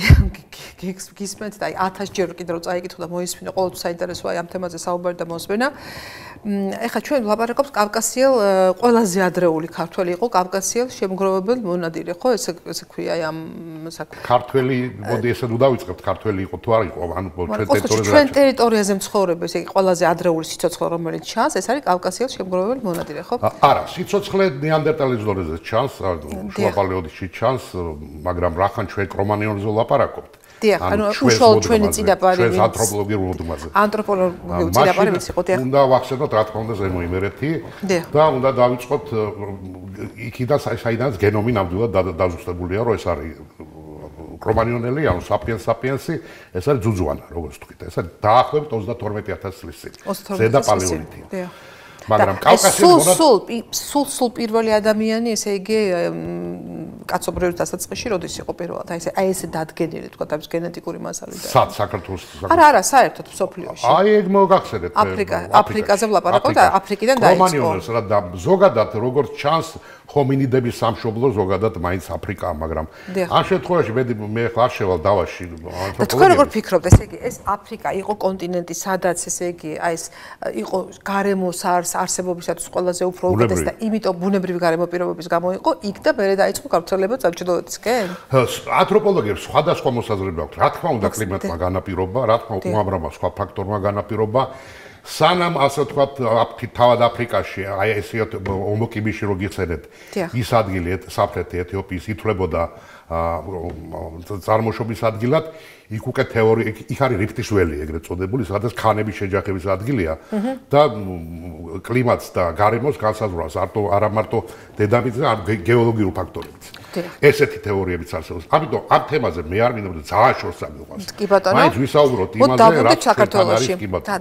გისმენთ და აი 1000 ჯერ კიდევ რო წაიკითხო და მოისმინე, ყოველთვის საინტერესოა ამ თემაზე საუბარი და მოსმენა. ეხლა ჩვენ ვლაპარაკობთ კავკასიელ ყველაზე ადრეული ქართველი იყო კავკასიელ შემგროვებელ მონადირე, ხო? ესე ქვია აი ამ ქართველი, მოდი ესე თუ დავიწყებთ, ქართველი იყო თუ არ იყო, ანუ ჩვენ ტერიტორიაზე მცხოვრები, ესე იგი ყველაზე ადრეული სიცოცხლე რომელიც ჩანს, ეს არის კავკასიელ შემგროვებელ მონადირე, ხო? არა, სიცოცხლე ნეანდერტალის დონეზე ჩანს, შუა პალეოლითში ჩანს, მაგრამ რახან ჩვენ კრომანიონზე ვლაპარაკობთ. დიახ, ანუ უშუალოდ ჩვენი წინაპარი ჩვენს ანთროპოლოგიურ მოდუმაზე. ანთროპოლოგიურ წინაპარი ვიცი ხო, დიახ. უნდა ვახსენოთ რა თქმა უნდა ზემო იმერეთი და უნდა დავიწყოთ იქიდან საიდანაც გენომი ნამდვილად დაზუსტებულია, რომ ეს არის კრომანიონელი, ანუ საპიენსი, ეს არის ძუძუანა, როგორც თქვით. ეს არის დაახლოებით 32000 წლის წინ. ზედა პალეოლითია. დიახ. მაგრამ კავკასიის სულ პირველი ადამიანი, ესე იგი კაცობრიობის დასაწყისში როდის იყო პირველად? აი ესე დადგენილი თქვა თავის გენეტიკური მასალიდან. საქართველოს არა, საერთოდ მსოფლიოში. აი ეგ მოგახსენეთ. აფრიკაზე ვლაპარაკობ და აფრიკიდან დაიწყო. კრომანიონელს და ზოგადად როგორც ჩანს ჰომინიდების სამშობლო ზოგადად მაინც აფრიკაა, მაგრამ ამ შემთხვევაში მე ხლა არ შევალ დავაში ანთროპოლოგიას. თქვენ როგორ ფიქრობთ, ესე იგი ეს აფრიკა იყო კონტინენტი, სადაც ესე იგი აი ეს იყო გარემოს არსებობისათვის ყველაზე უფრო უდიდეს და იმიტომ ბუნებრივი გარემო პირობების გამო იყო იქ და მერე დაიწყო გავრცელება ჩრდილოეთისკენ? ანთროპოლოგებს სხვადასხვა მოსაზრება აქვს. რა თქმა უნდა კლიმატმა განაპირობა, რა თქმა უნდა უამრავმა სხვა ფაქტორმა განაპირობა. სანამ ასე ვთქვათ, თავად აფრიკაში, აი ესე ომოკიბიში რო გიხსენეთ, ის ადგილი სამხრეთი ეთიოპიის ითვლებოდა წარმოშობის ადგილად, იქ უკვე თეორია, იქ არის რიფტის ველი ეგრეთ წოდებული, სადაც ქანების შეჯახების ადგილია და კლიმატს და გარემოს განსაზღვრავს არა მარტო დედამიწა, არამედ გეოლოგიური ფაქტორებიც. ესეთი თეორიებიც არსებობს. ამიტომ ამ თემაზე მე არ მინდა ძალიან შორს ამიყვანს. კი ბატონო. მაინც ვისაუბროთ იმაზე, რაც საქართველოში.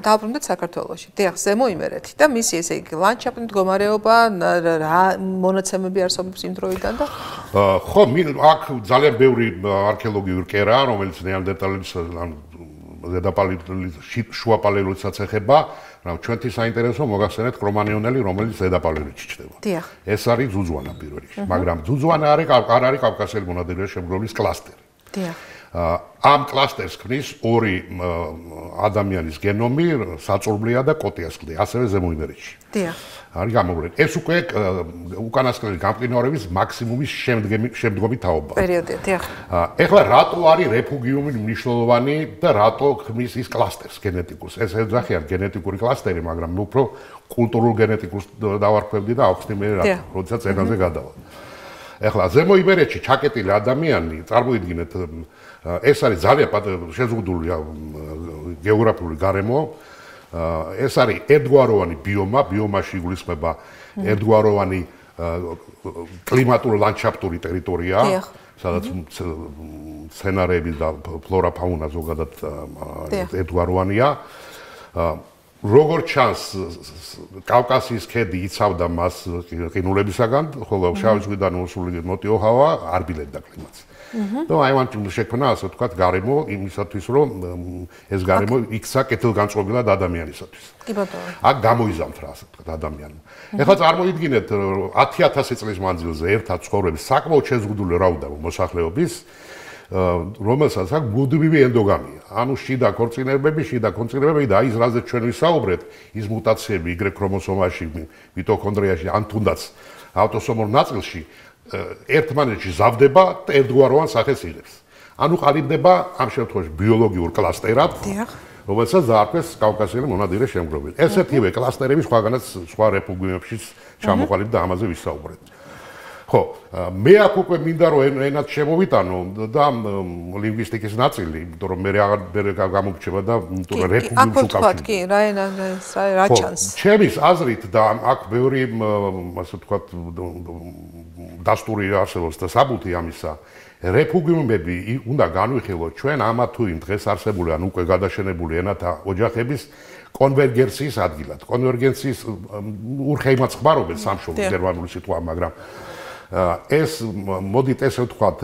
დაუბრუნდეთ საქართველოში. დიახ, ზემო იმერეთი და მისი ესე იგი ლანდშაფტი მდგომარეობა, რა მონაცემები არსებობს იმ დროიდან და ხო, აქ ძალიან ბევრი არქეოლოგიური კერაა, რომელიც ნეანდერტალებს შუა პალეოლითსაც ეხება. ჩვენთვის საინტერესო მოგახსენეთ კრომანიონელი, რომელიც ზედა პალეოლითში ჩნდება. დიახ. ეს არის ძუძუანა პირველ რიგში, მაგრამ ძუძუანა არ არის კავკასიელი მონადირეების შემგროვების კლასტერი. დიახ. ამ კლასტერს ქმნის ორი ადამიანის გენომი, საწურბლია და კოტიასკლი, ასევე ზემო იმერეთში. დიახ. არის გამოვლენ. ეს უკვე უკანასკნელი გამყინვარების მაქსიმუმის შემდგომი თაობა. პერიოდია, დიახ. ეხლა რატო არის რეფუგიუმი მნიშვნელოვანი და რატო ქმნის ის კლასტერს გენეტიკურს? ეს ეძახიან გენეტიკური კლასტერი, მაგრამ მე უფრო კულტურულ გენეტიკურს დავარქვევდი და ავხსნი მე როდესაც ენაზე გადავალ. ეხლა ზემო იმერეთში ჩაკეტილი ადამიანი, წარმოიდგინეთ, ეს არის ძალიან შეზღუდული გეოგრაფიული გარემო. ეს არის ერთგვაროვანი ბიომაში იგულისხმება ერთგვაროვანი კლიმატურ ლანდშაფტური ტერიტორია, სადაც სცენარები და ფლორა ფაუნა ზოგადად ერთგვაროვანია. როგორ ჩანს კავკასიის ქედი იცავდა მას ყინულებისაგან, ხოლო შავი ზღვიდან მოსული ნოტიო ჰავა არ ბილებდა კლიმატს. და აი ვანტი შექმნა ასე ვთქვათ გარემო იმისათვის რომ ეს გარემო იქცა კეთილგანწყობილად ადამიანისათვის. კი ბატონო. აქ გამოიზამთრა ასე ვთქვათ ადამიანმა. ეხლა წარმოიდგინეთ 10000 წლის მანძილზე ერთად ცხოვრების საკმაოდ შეზღუდული რაოდენობა მოსახლეობის რომელსაც აქვს მუდმივი ენდოგამია. ანუ შიდა ქორწინებები და ის რაზეც ჩვენ ვისაუბრეთ, ის მუტაციები Y ქრომოსომაში, მიტოქონდრიაში ან თუნდაც ავტოსომურ ნაწილში ერთმანეთში ზავდება და ერთგვაროვან სახეს იღებს. ანუ ყალიბდება ამ შემთხვევაში ბიოლოგიურ კლასტერად, რომელსაც დაარქვეს კავკასიელი მონადირე შემგროველი. ესეთივე კლასტერები სხვაგანაც სხვა რეპუბლიკებშიც ჩამოყალიბდა და ამაზე ვისაუბრეთ. ხო, მე აქ უკვე მინდა რომ ენად შემოვიტანო და ლინგვისტიკის ნაწილი, იმიტომ რომ მე აღარ გამოგრჩება და რეპუბლიკურ უკავშირდება. კი, რა ენა რა ჩანს. ჩემის აზრით და აქ ბევრი ასე ვთქვათ დასტური არსებობს და საბუთი ამისა, რეფუგიუმები უნდა განვიხილოთ ჩვენ ამა თუ იმ დღეს არსებული ან უკვე გადაშენებული ენათა ოჯახების კონვერგენციის ადგილად. კონვერგენციის ურხეიმაც ხმარობენ სამშობლო გერმანული სიტყვა, მაგრამ ეს მოდით ესე ვთქვათ,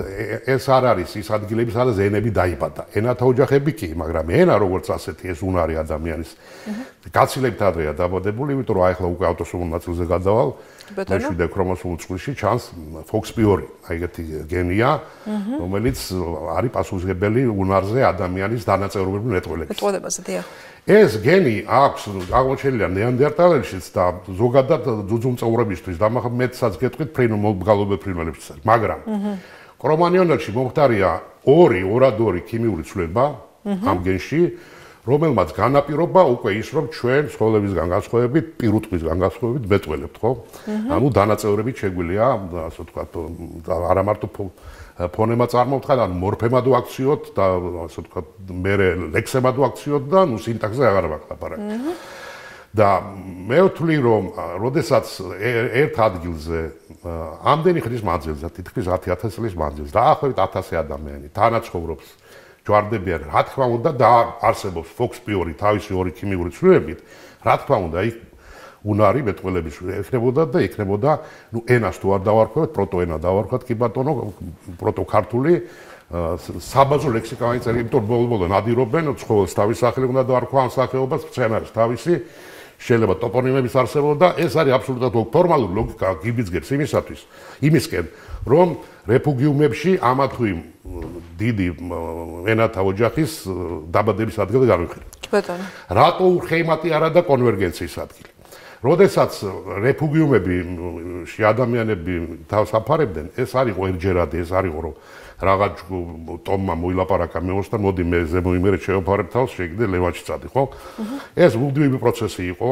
ეს არ არის ის ადგილები, სადაც ენები დაიბადა. ენათა ოჯახები კი, მაგრამ ენა როგორც ასეთი ეს უნარი ადამიანის გაცილებით ადრეა დაბადებული, იმიტომ რომ აი ახლა უკვე ავტოსომურ ნაწილზე გადავალ. მეშვიდე ქრომოსომულ წყვილში ჩანს FOXP2, აი ეგეთი გენია, რომელიც არის პასუხისმგებელი უნარზე ადამიანის დანაწევრებულ მეტყველებაზე. ეს გენი აქვს აღმოჩენილია ნეანდერტალელშიც და ზოგადად ძუძუმწოვრებისთვის და მეტსაც გეტყვით მობგალობელ ფრინველებშიც. მაგრამ კრომანიონელში მომხდარია ორადორი ქიმიური ცვლილება ამ გენში, რომელმაც განაპირობა უკვე ის, რომ ჩვენ ცხოველებისგან განსხვავებით, პირუტყვისგან განსხვავებით მეტყველებთ, ხო? ანუ დანაწევრებით შეგვიძლია, ასე ვთქვათ, არა მარტო ფონემა წარმოვთხრათ, ანუ მორფემად ვაქციოთ და ასე ვთქვათ, მერე ლექსემად ვაქციოთ და ნუ სინტაქსზე აღარ ვაკლებარებ. და მე ვთვლი, რომ როდესაც ერთ ადგილზე ამდენი ხნის მანძილზე, თითქმის 10000 წლის მანძილზე, დაახლოებით 1000 ადამიანი თანაცხოვრობს ჯვარდებიან, რა თქმა უნდა და არსებობს FOXP2 თავისი ორი ქიმიური ცვლილებით, რა თქმა უნდა, იქ უნარი მეტყველების ექნებოდა და იქნებოდა, ნუ ენას თუ არ დავარქვათ, პროტოენა დავარქვათ, კი ბატონო, პროტოქართული საბაზო ლექსიკა წერილი, იმიტომ რომ ბოლო-ბოლო ნადირობენ, ცხოველს თავის სახელი უნდა დავარქვა ამ სახეობას, მცენარეს თავისი, შეიძლება ტოპონიმების არსებობა და ეს არის აბსოლუტურად ფორმალური ლოგიკა გიბიძგებს იმისკენ, რომ რეფუგიუმებში ამა თუ იმ დიდი ენათა ოჯახის დაბადების ადგილი განვიხილოთ. ბატონო. რატო ურხეიმატი არა და კონვერგენციის ადგილი? როდესაც რეფუგიუმები ადამიანები თავს აფარებდნენ, ეს არ იყო ერთჯერადი, ეს არ იყო რომ რაღაც ტომმა მოილაპარაკა მეოს და მოდი მე ზემოიმერეთ შევაფარებ თავს, შეგვიძლია ლევანში წადი, ხო? ეს მუდმივი პროცესი იყო.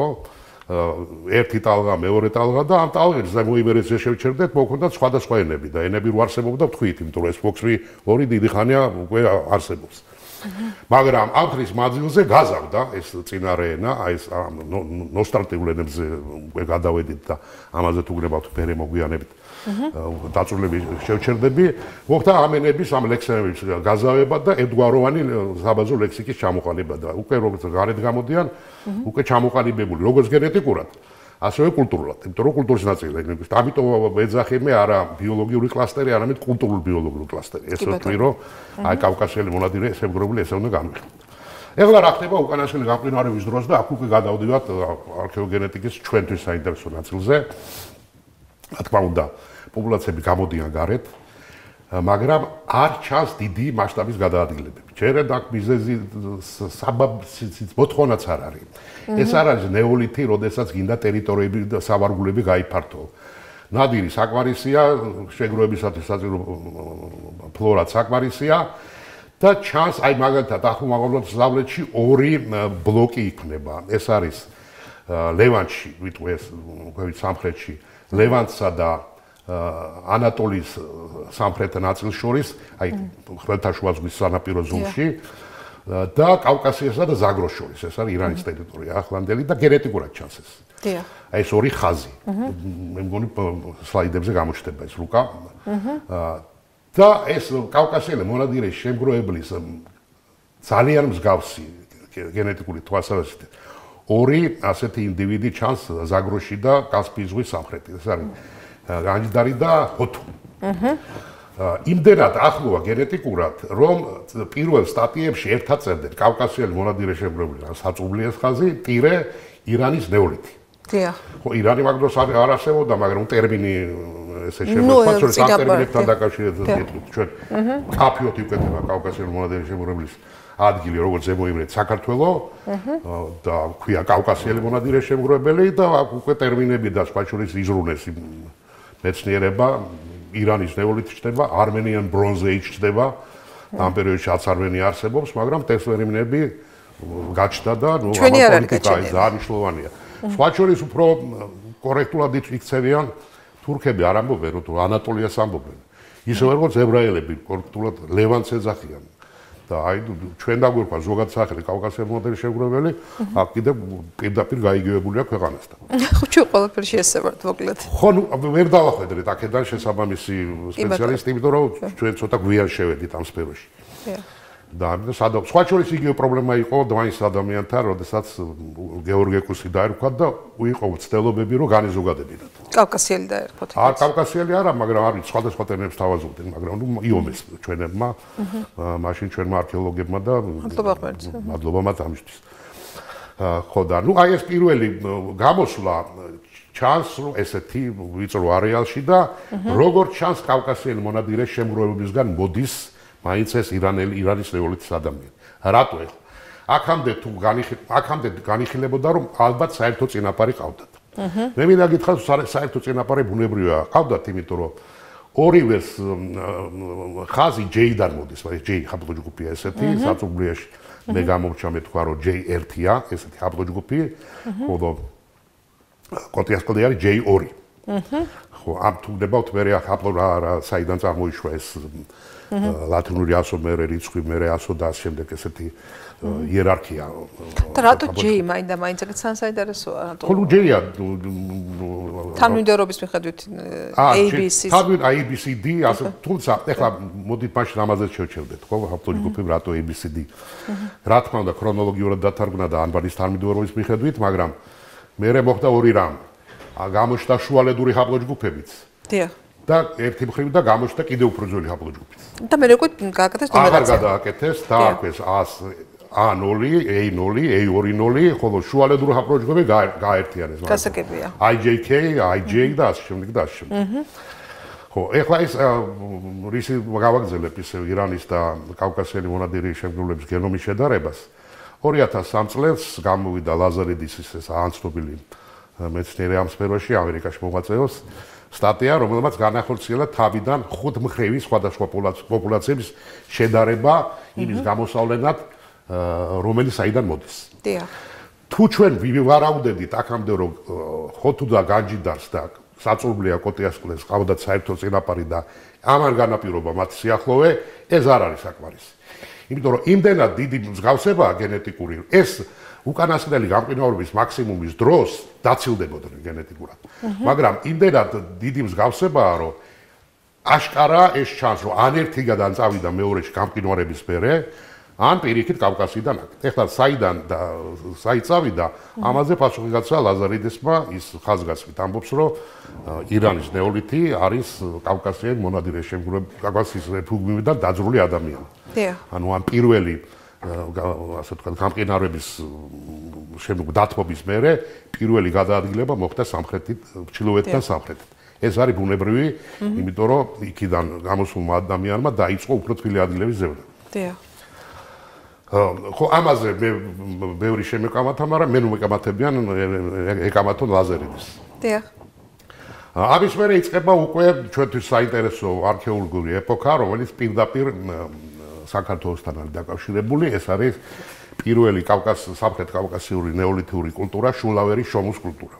ერთი ტალღა, მეორე ტალღა და ამ ტალღებს ზემოიმერეთზე შევჩერდეთ, მოგვქონდათ სხვადასხვა ენები და ენები რო არსებობდა ვთქვით, იმიტომ რომ ეს FOXP2 დიდი ხანია უკვე არსებობს. მაგრამ ამ ხრის მანძილზე გაზავდა ეს წინარე ენა, აი ეს ნოსტრატიულ ენებზე უკვე გადავედით და ამაზე თუ გნებავთ ფერე მოგვიანებით დაწვრილები შევჩერდები, მოხდა ამ ენების, ამ ლექსემების გაზავება და ერთგვაროვანი საბაზო ლექსიკის ჩამოყალიბება და უკვე როგორც გარეთ გამოდიან, უკვე ჩამოყალიბებული როგორც გენეტიკურად, ასევე კულტურულად, იმიტომ რომ კულტურის ნაწილია ენების. ამიტომ ეძახი მე არა ბიოლოგიური კლასტერი, არამედ კულტურული ბიოლოგიური კლასტერი. ესე ვთქვი, რომ აი კავკასიელი მონადირე შემგროველი ესე უნდა განვიხილოთ. ეხლა რა ხდება უკანასკნელი გამყინვარების დროს და აქ უკვე გადავდივართ არქეოგენეტიკის ჩვენთვის საინტერესო ნაწილზე. რა თქმა უნდა, პოპულაციები გამოდიან გარეთ, მაგრამ არ ჩანს დიდი მასშტაბის გადაადგილებები. ჯერად აქ მიზეზი საბაბის მოთხოვნაც არ არის. ეს არ არის ნეოლითი, როდესაც გინდა ტერიტორიები და სავარგულები გაიფართო. ნადირი საკმარისია, შეგროვებისათვის საჭირო ფლორა საკმარისია და ჩანს აი მაგალითად ახლომაღალოთ ზავლეთში ორი ბლოკი იქნება. ეს არის ლევანტში, ვიტყვი ეს უკვე სამხრეთში, ლევანტსა და ანატოლიის სამხრეთ ნაწილს შორის, აი ხმელთაშუა ზღვის სანაპირო ზოლში და კავკასიასა და ზაგროს შორის, ეს არის ირანის ტერიტორია, ახლანდელი და გენეტიკურად ჩანს ეს. დიახ. აი ეს ორი ხაზი. მე მგონი სლაიდებზე გამოჩნდება ეს რუკა. და ეს კავკასიელი მონადირეების შემგროვებლის ძალიან მსგავსი გენეტიკური თვალსაზრისით ორი ასეთი ინდივიდი ჩანს ზაგროში და კასპიის ზღვის სამხრეთით. ეს არის განჯდარი და ჰოთუ. იმდენად ახლოა გენეტიკურად, რომ პირველ სტატიებში ერთად წერდნენ კავკასიელი მონადირე შემგროვებული საწუბლიეს ხაზი, ტირე, ირანის ნეოლითი. დიახ. ხო, ირანი მაგდროს არ არსებობდა, მაგრამ ტერმინი ესე შემოხდა, რომ სამ ტერმინებთან დაკავშირებით ჩვენ კაფიოთ იკვეთება კავკასიელი მონადირე შემგროვებლის ადგილი, როგორც ზემოიმრეთ საქართველოს და ქვია კავკასიელი მონადირე შემგროვებელი და უკვე ტერმინები და სხვა შორის იზრუნეს მეცნიერება ირანის ნეოლითი ჩნდება, არმენიან ბრონზ ეიჯი ჩნდება, ამ პერიოდში არმენია არსებობს, მაგრამ ტერმინები გაჩნდა და ნუ ამაპოლიტიკა ძალიან მნიშვნელოვანია. სხვა შორის უფრო კორექტულად იქცევიან თურქები არ ამბობენ, რომ ანატოლიას ამბობენ. ისე როგორც ებრაელები კორექტულად ლევანს ეძახიან. და აი ჩვენ დაგვერქვა ზოგად სახელი კავკასიელი მონადირე შემგროვებელი, აქ კიდევ პირდაპირ გაიგივებულია ქვეყანასთან. ხო, ჩვენ ყველაფერი შეესაბამეთ მოკლედ. ხო, ნუ ვერ დავახვედრეთ აქედან შესაბამისი სპეციალისტი, იმიტომ რომ ჩვენ ცოტა გვიან შევედით ამ სფეროში. და ამიტომ სხვა შორის იგივე პრობლემა იყო დვანის ადამიანთან, როდესაც გეორგე კუსი დაერქვა და იყო მცდელობები, რომ განიზოგადებინათ. კავკასიელი დაერქვათ. არ კავკასიელი არა, მაგრამ არის სხვადასხვა ტერმინებს თავაზობდნენ, მაგრამ ნუ იომეს ჩვენებმა, მაშინ ჩვენმა არქეოლოგებმა და მადლობა მათ ამისთვის. ხო და ნუ აი ეს პირველი გამოსვლა ჩანს, რომ ესეთი ვიწრო არეალში და როგორც ჩანს კავკასიელი მონადირე შემგროვებისგან მოდის მაინც ეს ირანის ნეოლითის ადამიანი. რატო ეხლა? აქამდე განიხილებოდა, რომ ალბათ საერთო წინაპარი ყავდათ. მე მინდა გითხრათ, საერთო წინაპარი ბუნებრივია ყავდათ, იმიტომ რომ ორივეს ხაზი J-დან მოდის, მაგრამ J ჰაპლოჯგუფია ესეთი, საწუბლიაში მე გამოვჩა მე თქვა, რომ J1-ია, ესეთი ჰაპლოჯგუფი, ხოლო კოტიასკოდი არის J2. ხო, ამ თუ ვნებავთ მე საიდან წარმოიშვა ეს ლათინური ასო მერე რიცხვი მერე ასო და შემდეგ ესეთი იერარქია. და რატო J მაინც ეგეც საინტერესოა რატო? ხო, J-ია თანმიმდევრობის მიხედვით ABC. ABCD, ასე თუმცა ეხლა მოდით მაშინ ამაზე შევჩერდეთ, ხო, ჰაპლოჯგუფები რატო ABCD. რა თქმა უნდა, ქრონოლოგიურად დათარგმნა და ანბანის თანმიმდევრობის მიხედვით, მაგრამ მერე მოხდა ორი რამ. გამოჩნდა შუალედური ჰაპლოჯგუფებიც. დიახ. და ერთი მხრივ და გამოჩნდა კიდევ უფრო ძველი ჰაპლოჯგუფიც. და მე როგორ გააკეთეს ნუმერაცია? აღარ გადააკეთეს, დაარქვეს A0, A0, A20, ხოლო შუალედური ჰაპლოჯგუფები გააერთიანეს. გასაგებია. IJK, IJ და ასე შემდეგ და ასე შემდეგ. ხო, ეხლა ეს რისი გავაგზავნებ ისე ირანის და კავკასიელი მონადირე შემგროვებლების გენომის შედარებას. 2003 წელს გამოვიდა ლაზარიდის ეს ანცნობილი მეცნიერი ამ სფეროში ამერიკაში მოღვაწეობს სტატია, რომელმაც განახორციელა თავიდან 5 მხრივი სხვადასხვა პოპულაციების შედარება იმის გამოსავლენად, რომელიც საიდან მოდის. დიახ. თუ ჩვენ ვივარაუდებით აქამდე რომ ჰოთუ და განჯიდარს და საწურბლია კოტიასკლეს ყავდათ საერთო წინაპარი და ამან განაპირობა მათი სიახლოვე, ეს არ არის საკმარისი. იმიტომ რომ იმდენად დიდი მსგავსებაა გენეტიკური, ეს უკანასკნელი გამყინვარების მაქსიმუმის დროს დაცილდებოდნენ გენეტიკურად. მაგრამ იმდენად დიდი მსგავსებაა, რომ აშკარა ეს ჩანს, რომ ან ერთი გადან წავიდა მეორეში გამყინვარების მერე, ან პირიქით კავკასიიდან აქ. ეხლა საიდან და საით წავიდა, ამაზე პასუხი გაცვა ლაზარიდესმა, ის ხაზგასმით ამბობს, რომ ირანის ნეოლითი არის კავკასიელი მონადირე შემგროვებელი კავკასიის რეფუგმიდან დაძრული ადამიანი. ანუ ამ პირველი ასე ვთქვათ, გამყინვარების დათმობის მერე პირველი გადაადგილება მოხდა სამხრეთით, ჩრდილოეთიდან სამხრეთით. ეს არის ბუნებრივი, იმიტომ რომ იქიდან გამოსულმა ადამიანმა დაიწყო უფრო თბილი ადგილების ზევნა. დიახ. ხო, ამაზე მე ბევრი შემეკამათა, მაგრამ მე მეკამათებიან ეკამათონ ლაზერიdes. დიახ. ამის მერე იწყება უკვე ჩვენთვის საინტერესო არქეოლოგიური ეპოქა, რომელიც პირდაპირ საქართველოსთან არის დაკავშირებული, ეს არის პირველი სამხრეთ კავკასიური ნეოლითური კულტურა, შულავერის შომუს კულტურა.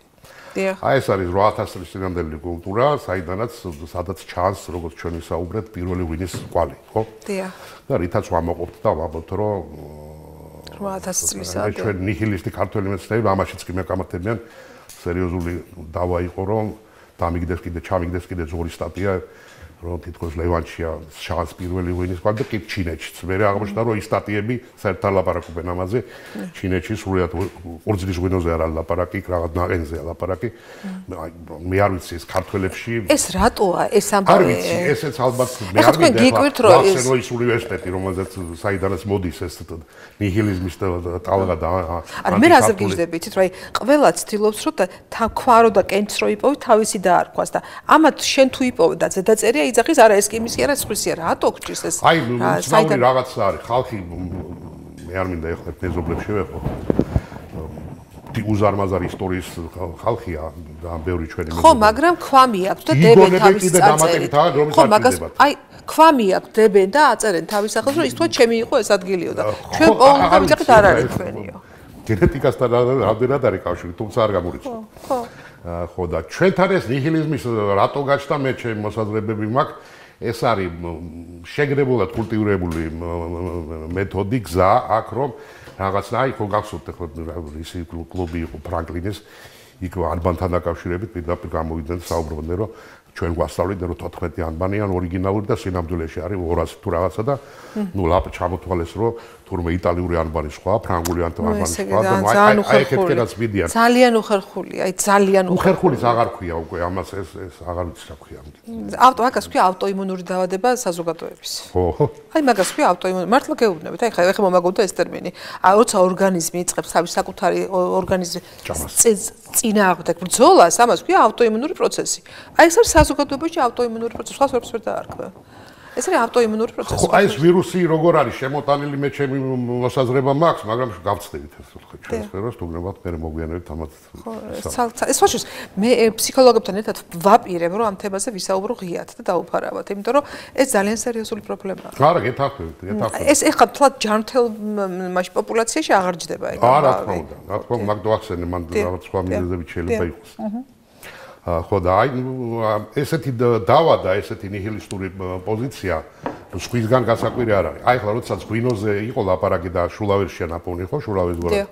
დიახ. აი ეს არის 8000 წლის წინანდელი კულტურა, სადაც ჩანს, როგორც ჩვენ ვისაუბრეთ, პირველი ღვინის კვალი, ხო? დიახ. და რითაც ვამოყოფთ და ვამბობთ, რომ 8000 წლისაა. ჩვენ ნიჰილისტი ქართველი მეცნიერები ამაშიც კი მეკამათებიან, სერიოზული დავა იყო, რომ ჩამიგდეს კიდე ზღური სტატია რომ თითქოს ლევანშია შანს პირველი ღვინის კვალი და კი ჩინეთშიც. მე აღმოჩნდა რომ ის სტატიები საერთოდ ლაპარაკობენ ამაზე. ჩინეთში სრულიად ყურძნის ღვინოზე არ ლაპარაკი, რაღაც ნაყენზეა ლაპარაკი. მე არ ვიცი ეს ქართველებში ეს რატოა ეს ამბავი? არ ვიცი, ესეც ალბათ მე არ ვიცი. ეს უნივერსიტეტი, რომელზეც საიდანაც მოდის ეს ნიჰილიზმის ტალღა და არა მე რაზე გიждები, იცით რომ აი ყველა ცდილობს რომ ქვარო და კენც რო იპოვი თავისი დაარქვას და ამათ შენ თუ იპოვე და ზედაწერია იძახის არა ეს კი იმისი არა ეს ხვისი არა რატო გჭირს ეს აი საიდან რაღაცა არის ხალხი მე არ მინდა ეხლა მეზობლებს შევეხო უზარმაზარი ისტორიის ხალხია და ბევრი ჩვენი ხო მაგრამ ქვამი აქვს და დებენ თავის წარწერით ხო მაგას აი ქვამი აქვს დებენ და აწერენ თავის სახელს რომ ის თქვა ჩემი იყო ეს ადგილიო და ჩვენ ყოველდღე ვიძახით არ არის ჩვენიო გენეტიკასთან რამდენად არის კავშირი თუმცა არ გამორიცხო ხო და ჩვენთან ეს ნიჰილიზმის რატო გაჩნდა მე ჩემი მოსაზრებები მაქვს ეს არის შეგრებულად კულტივირებული მეთოდი გზა აქ რომ რაღაცა აი ხო გახსოვთ ახლა ისი კლუბი იყო ფრანკლინის იქ ანბანთან დაკავშირებით პირდაპირ გამოვიდნენ საუბრობდნენ რომ ჩვენ გვასწავლეთ რომ 14 ანბანი ან ორიგინალური და სინამდვილეში არის 200 თუ რაღაცა და ნუ ლაპ ჩამოთვალეს რომ თურმე იტალიური ანბანი სხვა ფრანგული ანბანი სხვა და აი ეკეთკენაც მიდიან ძალიან უხერხული აი ძალიან უხერხულიც აღარ ქვია უკვე ამას ეს აღარ ვიცი რა ქვია მაგას ქვია ავტოიმუნური დაავადება საზოგადოების ხო აი მაგას ქვია ავტოიმუნური მართლა გეუბნებით აი ხა მომაგონდა ეს ტერმინი აი როცა ორგანიზმი იწყებს თავის საკუთარი ორგანიზმის წინააღმდეგ ბრძოლას ამას ქვია ავტოიმუნური პროცესი აი ეს არის საზოგადოებაში ავტოიმუნური პროცესი სხვა სერვისს ვერ დაარქვე ეს არის ავტოიმუნური პროცესი. ხო, აი ეს ვირუსი როგორ არის შემოტანილი მე ჩემი მოსაზრება მაქვს, მაგრამ გავწდებით ეს ჩვენ სფეროს თუნდაც მე მოგვიანებით ამათ. ხო, ეს ვაშოს მე ფსიქოლოგებთან ერთად ვაპირებ რომ ამ თემაზე ვისაუბრო ღიად და დაუფარავად, იმიტომ რომ ეს ძალიან სერიოზული პრობლემაა. არა, გეთახმებით. ეს ეხლა თლად ჯანმრთელ მასში პოპულაციაში აღარ ჯდება ეგ. არა, რა თქმა უნდა, მაგ დავახსენე, მან რაღაც სხვა მიზეზებით შეიძლება იყოს. ხო და აი ესეთი დავა და ესეთი ნიჰილისტური პოზიცია სხვისგან გასაკვირი არ არის. აი ხლა როდესაც ღვინოზე იყო ლაპარაკი და შულავერშია ნაპოვნი ხო შულავის გვერდ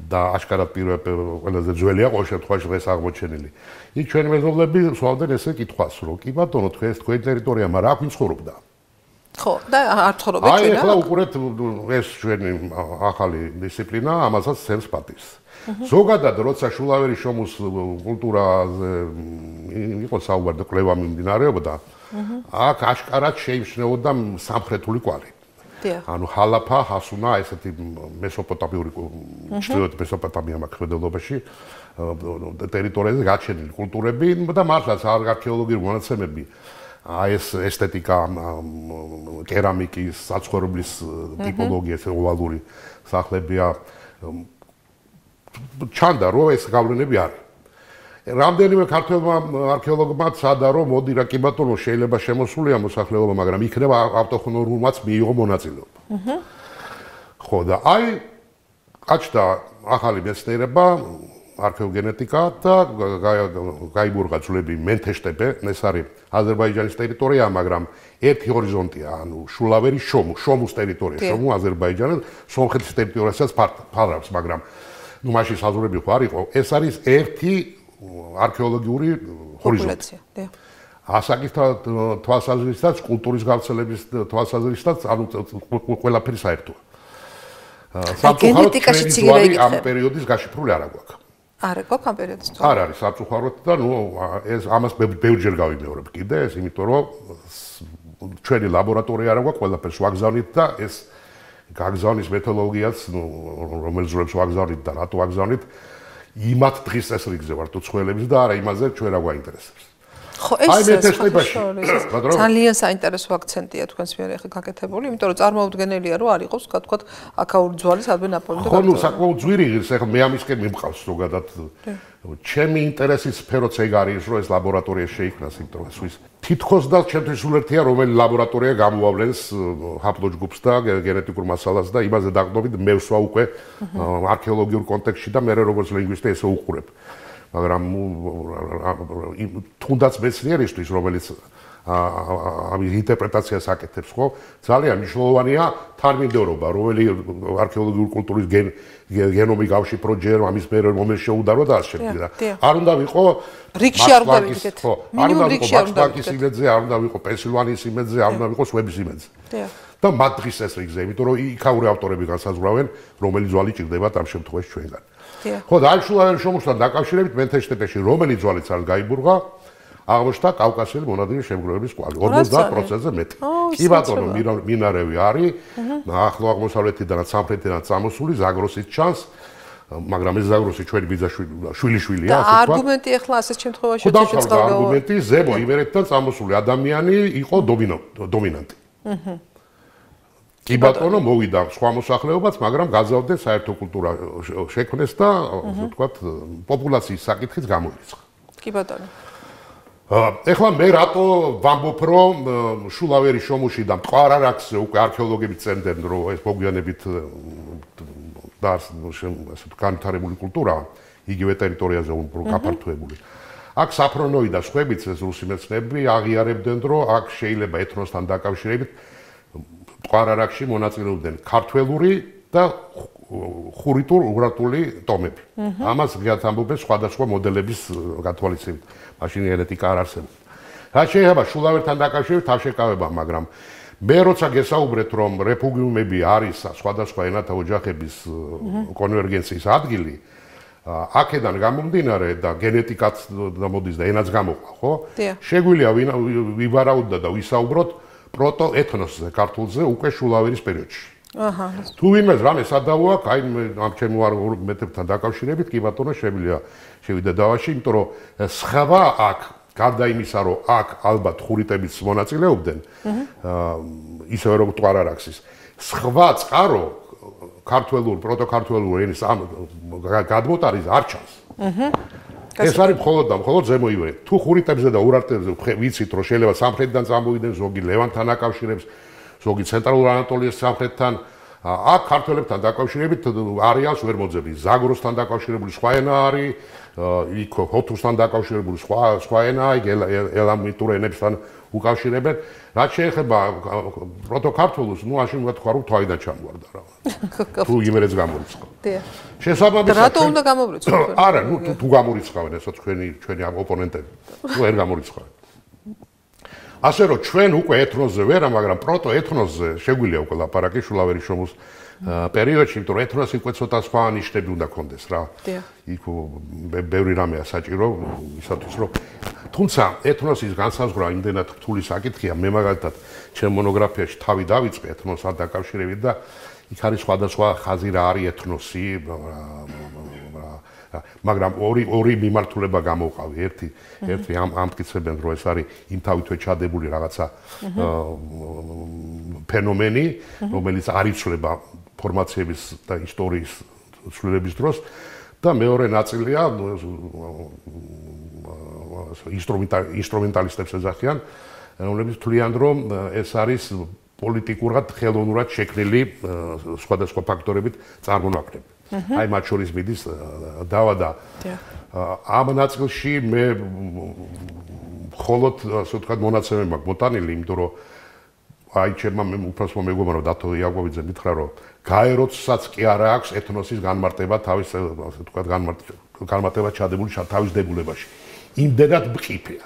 და აშკარად ყველაზე ძველია ყოველ შემთხვევაში დღეს აღმოჩენილი. იქ ჩვენი მეზობლები სვავდნენ ესე კითხვას რომ კი ბატონო თქვენი ტერიტორია მაგრამ აქ ვინ ცხოვრობდა? ხო და არ ცხოვრობენ ჩვენ. აი ხლა უყურეთ ეს ჩვენი ახალი დისციპლინა ამასაც სცემს პატივს. ზოგადად როცა შულავერის შომუს კულტურაზე იყო საუბარი და კვლევა მიმდინარეობდა აქ აშკარად შეიმჩნეოდა სამხრეთული კვალი. ანუ ჰალაფა, ჰასუნა, ესეთი მესოპოტამიური ჩრდილოეთ მესოპოტამია მაქმედელობაში ტერიტორიაზე გაჩენილი კულტურები და მართლაც არქეოლოგიური მონაცემები აი ეს ესთეტიკა, კერამიკის, საცხოვრებლის ტიპოლოგია, ეს ოვალური სახლებია ჩანდა რომ ეს გავლენები არის. რამდენიმე ქართველმა არქეოლოგმა ცადა რომ მოდი რა კი ბატონო შეიძლება შემოსულია მოსახლეობა, მაგრამ იქნება ავტოხონურმაც მიიღო მონაწილეობა. ხო და აი გაჩნდა ახალი მეცნიერება, არქეოგენეტიკა და გაიბურღა ძვლები მენთეშტეპე, ეს არის აზერბაიჯანის ტერიტორია, მაგრამ ერთი ჰორიზონტია, ანუ შულავერის შომუს ტერიტორია, შომუ აზერბაიჯანის, სომხეთის ტერიტორიასაც ფარავს, მაგრამ ну მაშინ საზღვრები ხო არ იყო ეს არის ერთი არქეოლოგიური ჰორიზონტი ასაკის თვალსაზრისითაც კულტურის გავრცელების თვალსაზრისითაც ანუ ყველაფერი საერთოა გენეტიკაში ციგნები ამ პერიოდის გაშიფრული არ აქვს არა გვაქვს ამ პერიოდის არ არის საფუძვლად და ну ეს ამას ბევრჯერ გავიმეორებ კიდე ეს იმიტომ რომ ჩვენი ლაბორატორია არ აქვს ყველაფერს ვაგზავნით და ეს გაგზავნის მეთოდოლოგიაც, რომელიც ძრებს ვაგზავნით და რატო ვაგზავნით, იმათ დღის წესრიგზე ვარ თუ ცხოველების და არა იმაზე ჩვენ რა გვაინტერესებს. ხო, ეს ძალიან საინტერესო აქცენტია თქვენს მიერ ახლა გაკეთებული, იმიტომ რომ წარმოუდგენელია რომ არ იყოს, თქვათ, აქაური ძვალი სადმე ნაპოვნი და ხო, ნუ საკმაოდ ძვირი ღირს, ახლა მე ამისკენ მიმყავს ზოგადად. ჩემი ინტერესის სფეროც ეგ არის, რომ ეს ლაბორატორია შეიქმნას, იმიტომ რომ სვის თითქოს და ჩემთვის სულ ერთია, რომელი ლაბორატორია გამოავლენს ჰაპლოჯგუფს და გენეტიკურ მასალას და იმაზე დაყრდნობით მე ვსვა უკვე არქეოლოგიურ კონტექსტში და მე როგორც ლინგვისტი ესე უყურებ. მაგრამ თუნდაც მეცნიერისთვის, რომელიც ამის ინტერპრეტაციას აკეთებს, ხო? ძალიან მნიშვნელოვანია თანმიმდევრობა, რომელი არქეოლოგიური კულტურის გენომი გავშიფრო ჯერ ამის მომენტში შეუდარო და ასე შემდეგ. არ უნდა ვიყო რიგში არ უნდა ვიქეთ. ხო, არ უნდა ვიყო მაქსპლანკის იმედზე, არ უნდა ვიყო პენსილვანიის იმედზე, არ უნდა ვიყო სვების იმედზე. და მათ დღის ეს რიგზე, იმიტომ რომ იქაური ავტორები განსაზღვრავენ, რომელი ძვალი ჭირდებათ ამ შემთხვევაში ჩვენგან. ხო, და აი შულავერის შრომისთან დაკავშირებით მენთეშტეპეში რომელი ძვალიც არ გაიბურღა, აღმოჩნდა კავკასიელი მონადირის შემგროვების კვალი 50%-ზე მეტი. კი ბატონო, მინარევი არის, ახლო აღმოსავლეთიდანაც სამხრეთიდანაც წამოსული ზაგროსით ჩანს, მაგრამ ეს ზაგროსი ჩვენი ბიძაშვილია, ასე ვთქვათ. არგუმენტი ახლა ასეთ შემთხვევაში შეწყდა არგუმენტი, ზემო იმერეთიდან წამოსული ადამიანი იყო დომინანტი. კი ბატონო, მოვიდა სხვა მოსახლეობაც, მაგრამ გაზავდეს საერთო კულტურა შექმნეს და ასე ვთქვათ, პოპულაციის საკითხიც გამოირიცხა. კი ბატონო. ეხლა მე რატო ვამბობ, რომ შულავერის შრომში და მტკვარ-არაქსზე უკვე არქეოლოგები წერდნენ, რომ ეს მოგვიანებით და ასე განვითარებული კულტურაა, იგივე ტერიტორიაზე უფრო გაფართოებული. აქ საფრონოი და სხვაებიც ეს რუსი მეცნიერები აღიარებდნენ, რომ აქ შეიძლება ეთნოსთან დაკავშირებით მტკვარ-არაქსში მონაწილეობდნენ ქართველური და ხურიტულ-ურარტული ტომები. ამას ღიად ამბობენ სხვადასხვა მოდელების გათვალისწინებით. მაშინ გენეტიკა არ არსებობს. რაც შეიძლება შულავერთან დაკავშირებით თავშეკავება, მაგრამ მე როცა გესაუბრეთ, რომ რეფუგიუმები არის სხვადასხვა ენათა ოჯახების კონვერგენციის ადგილი, აქედან გამომდინარე და გენეტიკაც მოდის და ენაც გამოყვა, ხო? შეგვიძლია ვივარაუდოთ და ვისაუბროთ პროტოეთნოსზე, ქართულზე უკვე შულავერის პერიოდში. თუ ვინმეს რამე სადავო აქვს, აი ამ ჩემო არგუმენტებთან დაკავშირებით, კი ბატონო, შეგვიძლია შევიდე დავაში, იმიტომ რომ სხვა აქ, გარდა იმისა, რომ აქ ალბათ ხურიტებიც მონაწილეობდნენ, ისევე როგორც მტკვარ-არაქსის, სხვა წყარო ქართველური, პროტოქართველური ენის გადმოტარის არ ჩანს. ეს არის მხოლოდ და მხოლოდ ზემო ივერეთი. თუ ხურიტებზე და ურარტებზე ვიცით, რომ შეიძლება სამხრეთიდან წამოვიდნენ, ზოგი ლევანთან აკავშირებს, ზოგი ცენტრალურ ანატოლიას სამხრეთთან, აქ ქართველებთან დაკავშირებით არეალს ვერ მოძებნის. ზაგროსთან დაკავშირებული სხვა ენა არის, იქ ჰოთუსთან დაკავშირებული სხვა ენა, იქ ელამიტურ ენებთან უკავშირებენ. რაც შეეხება პროტოქართულს, ნუ აშენ ვთქვა, რომ თავიდან ჩამოვარდა რა. თუ იმერეთს გამორიცხავ. შესაბამისად, რატო უნდა გამორიცხავთ? არა, ნუ თუ გამორიცხავენ ესა ჩვენი ოპონენტები. ნუ ვერ გამორიცხავენ. ასე რომ ჩვენ უკვე ეთნოსზე ვერა, მაგრამ პროტოეთნოსზე შეგვიძლია უკვე ლაპარაკი შულავერის შრომის პერიოდში, იმიტომ რომ ეთნოსი უკვე ცოტა სხვა ნიშნები უნდა ქონდეს რა. იქ ბევრი რამეა საჭირო ისათვის რომ თუმცა ეთნოსის განსაზღვრა იმდენად რთული საკითხია, მე მაგალითად ჩემ მონოგრაფიაში თავი დავიწყე ეთნოსთან დაკავშირებით და იქ არის სხვადასხვა ხაზი რა არის ეთნოსი, მაგრამ ორი მიმართულება გამოვყავი. ერთი ამტკიცებენ, რომ ეს არის იმთავითვე ჩადებული რაღაცა ფენომენი, რომელიც არ იცვლება ფორმაციების და ისტორიის ცვლილების დროს და მეორე ნაწილია ინსტრუმენტალისტებს ეძახიან, რომლებიც თვლიან, რომ ეს არის პოლიტიკურად, ხელოვნურად შექმნილი სხვადასხვა ფაქტორებით წარმონაქმნები. აი მათ შორის მიდის დავა და ამ ნაწილში მე მხოლოდ ასე ვთქვათ მონაცემები მაქვს მოტანილი, იმიტომ რომ აი ჩემმა უფროსმა მეგობარმა დათო იაკოვიძემ მითხრა, რომ გაეროცსაც კი არა აქვს ეთნოსის განმარტება თავის ასე ვთქვათ განმარტება ჩადებული თავის დებულებაში. იმდენად მყიფეა.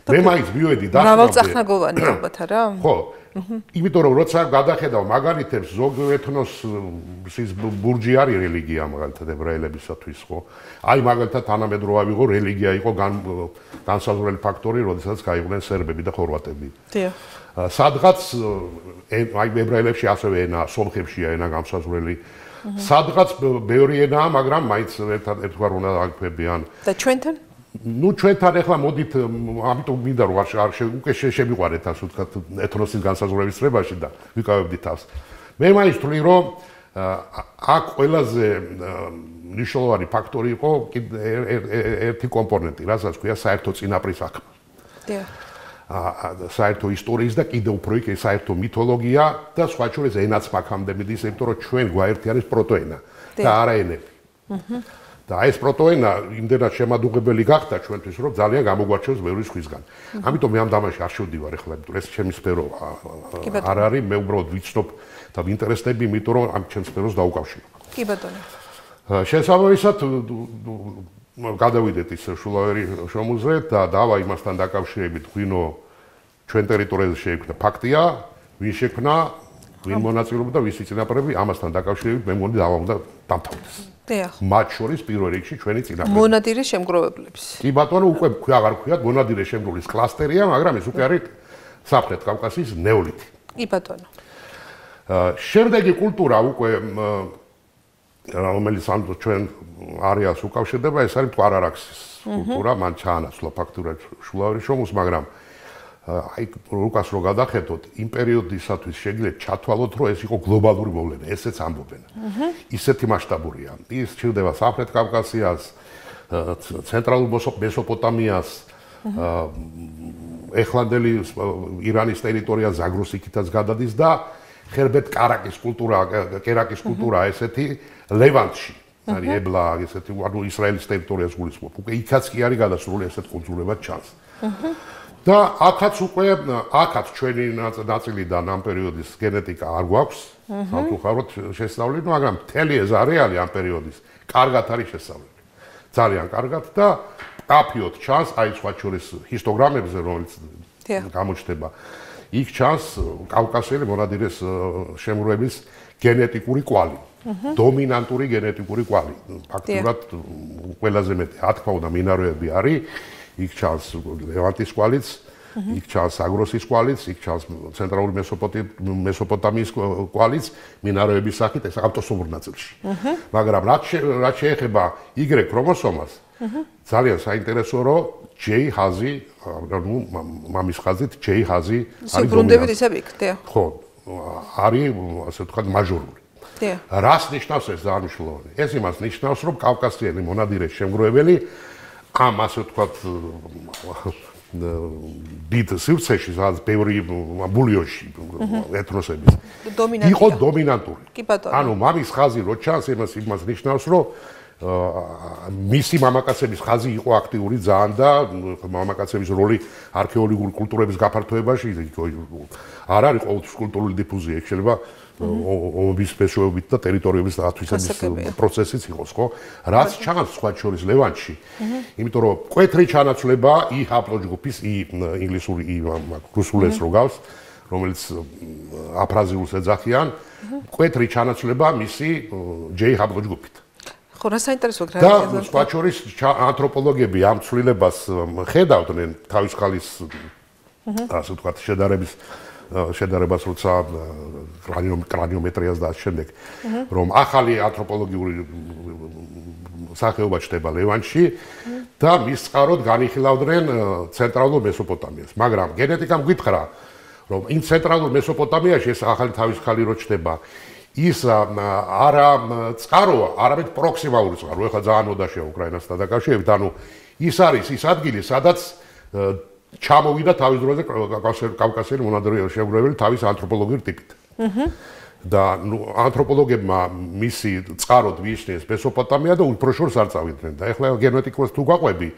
მე მაინც მივედი და მრავალწახნაგოვანი ალბათ არა? ხო. იმიტომ რომ როცა გადახედავ მაგალითებს, ზოგ ეთნოსის ბურჯი არის რელიგია მაგალითად ებრაელებისათვის, ხო? აი მაგალითად თანამედროვე ვიღო რელიგია იყო განსაზღვრელი ფაქტორი, როდესაც გაიყვნენ სერბები და ხორვატები. სადღაც აი ებრაელებში ასევე ენა, სომხებშია ენა განსაზღვრელი. სადღაც ბევრი ენაა, მაგრამ მაინც ერთგვარ უნდა აკვებიან. და ჩვენთან? ნუ ჩვენთან ახლა მოდით, ამიტომ მინდა რომ უკვე შემიყვარეთ ასე ვთქვათ ეთნოსის განსაზღვრების წრებაში და ვიკავებდით თავს. მე მაინც ვთვლი, რომ აქ ყველაზე მნიშვნელოვანი ფაქტორი იყო ერთი კომპონენტი, რასაც ქვია საერთო წინაპრის აღქმა. საერთო ისტორიის და კიდევ უფრო იქ საერთო მითოლოგია და სხვა შორის ენაც მაგამდე მიდის, იმიტომ რომ ჩვენ გვაერთი არის პროტოენა და არა ენები. და ეს პროტოენა იმდენად შემადუღებელი გახდა ჩვენთვის, რომ ძალიან გამოგვარჩევს ბევრი სხვისგან. ამიტომ მე ამ დამაში არ შევდივარ ახლა, იმიტომ ეს ჩემი სფერო არ არის, მე უბრალოდ ვიცნობ და ვინტერესდები, იმიტომ რომ ამ ჩემს სფეროს დაუკავშირებ. კი ბატონო. შესაბამისად გადავიდეთ ის შულავერი შომუზე და დავა იმასთან დაკავშირებით, ვინო ჩვენ ტერიტორიაზე შეიქმნა ფაქტია, ვინ შექმნა, ვინ მონაწილეობდა, ვისი წინაპრები, ამასთან დაკავშირებით მე მგონი დავა უნდა დამთავრდეს. დიახ. მათ შორის პირველ რიგში ჩვენი წინაპრები. მონადირე შემგროვებლების. კი ბატონო, უკვე აღარ ვქვიათ მონადირე შემგროვლის კლასტერია, მაგრამ ეს უკვე არის სამხრეთ კავკასიის ნეოლითი. კი ბატონო. შემდეგი კულტურა უკვე რომელიც ამ ჩვენ არეალს უკავშირდება, ეს არის მტკვარ-არაქსის კულტურა, მან ჩაანაცვლა ფაქტურად შულავერი შომუს, მაგრამ აი რუკას რო გადახედოთ, იმ პერიოდისათვის შეგიძლიათ ჩათვალოთ, რომ ეს იყო გლობალური მოვლენა, ესეც ამბობენ. ისეთი მასშტაბურია. ის ჩრდება სამხრეთ კავკასიას, ცენტრალურ მესოპოტამიას, ეხლანდელი ირანის ტერიტორია ზაგროს იქითაც გადადის და ხერბეთ კარაკის კულტურა ესეთი ლევანტში. არის ებლა ესეთი ანუ ისრაელის ტერიტორიას გულისხმობ. უკვე იქაც კი არის გადასრული ესეთ კულტურებად ჩანს. და აქაც ჩვენი ნაწილიდან ამ პერიოდის გენეტიკა არ გვაქვს, სამწუხაროდ შესწავლილი, მაგრამ მთელი ეს არეალი ამ პერიოდის კარგად არის შესწავლილი. ძალიან კარგად და აფიოდ ჩანს, აი სხვა შორის ჰისტოგრამებზე, რომელიც გამოჩნდება, იქ ჩანს კავკასიელი მონადირეს შემგროვების გენეტიკური კვალი. დომინანტური გენეტიკური კვალი. ფაქტურად ყველაზე მეტი, რა თქმა უნდა, მინარევები არის. იქ ჩანს ლევანტის კვალიც, იქ ჩანს აგროსის კვალიც, იქ ჩანს ცენტრალური მესოპოტამიის კვალიც, მინარევების სახით ეს ავტოსომურ ნაწილში. მაგრამ რაც შეეხება Y ქრომოსომას, ძალიან საინტერესოა, რომ J ხაზი, ანუ მამის ხაზით J ხაზი არის სიბრუნდებით ისევ იქ, დიახ. ხო, არის ასე ვთქვათ მაჟორული. დიახ. რას ნიშნავს ეს ძალიან მნიშვნელოვანი? ეს იმას ნიშნავს, რომ კავკასიელი მონადირეს შემგროვებელი ამ ასე ვთქვათ დიდ სივრცეში, სადაც ბევრი ბულიონში ეთნოსების იყო დომინანტური. კი ბატონო. ანუ მამის ხაზი რო ჩანს, იმას ნიშნავს, რომ მისი მამაკაცების ხაზი იყო აქტიური ძალიან და მამაკაცების როლი არქეოლოგიური კულტურების გაფართოებაში არ არის ყოველთვის კულტურული დიფუზია, შეიძლება ომების მეშვეობით და ტერიტორიების დაცვისების პროცესიც იყოს, ხო? რაც ჩანს სხვა შორის ლევანტში, იმიტომ რომ მკვეთრი ჩანაცვლება I ჰაპლოჯგუფის ინგლისური რუსულ ეს რო გავს, რომელიც აფრაზიულს ეძახიან, მკვეთრი ჩანაცვლება მისი J ჰაპლოჯგუფით. ხო, რა საინტერესო გრაფიკა. და სხვა შორის ანთროპოლოგები ამ ცვლილებას ხედავდნენ თავის ხალის ასე ვთქვათ შედარებას როცა კრანიომეტრიას და შემდეგ რომ ახალი ანთროპოლოგიური სახეობა ჩნდება ლევანტში და მის წყაროდ განიხილავდნენ ცენტრალურ მესოპოტამიას, მაგრამ გენეტიკამ გითხრა რომ იმ ცენტრალურ მესოპოტამიაში ეს ახალი თავის ხალი რო ჩნდება ის არა წყაროა, არამედ პროქსიმალური წყარო. ეხლა ძალიან მოდაშია უკრაინასთან დაკავშირებით, ანუ ის არის ის ადგილი, სადაც ჩამოვიდა თავის დროზე კავკასიელი მონადირე შემგროვებელი თავის ანთროპოლოგიურ ტიპით. და ანთროპოლოგებმა მისი წყაროდ მიიჩნიეს მესოპოტამია და უფრო შორს არ წავიდნენ. და ეხლა გენეტიკოს თუ გაყვები,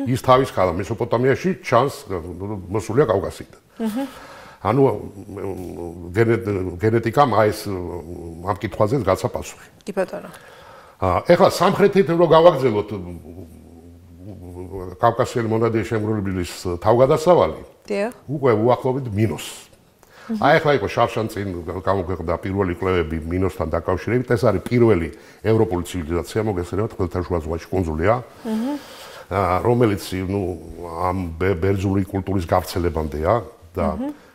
ის თავის ხალა მესოპოტამიაში ჩანს მოსულია კავკასიიდან. ანუ გენეტიკამ ეს ამ კითხვაზე გაცა პასუხი. კი ბატონო. ეხლა სამხრეთით რო გავაგზავნოთ კავკასიელი მონადირე შემგროვებლის თავგადასავალი, დიახ. უკვე უახლოვით მინოს. აი ეხლა იყო შარშანწინ გამოგვეყდა პირველი კვლევები მინოსთან დაკავშირებით, ეს არის პირველი ევროპული ცივილიზაცია, მოგესწრებათ, ხმელთაშუა ზღვაში კუნძულია. რომელიც ამ ბერძნული კულტურის გავრცელებამდეა და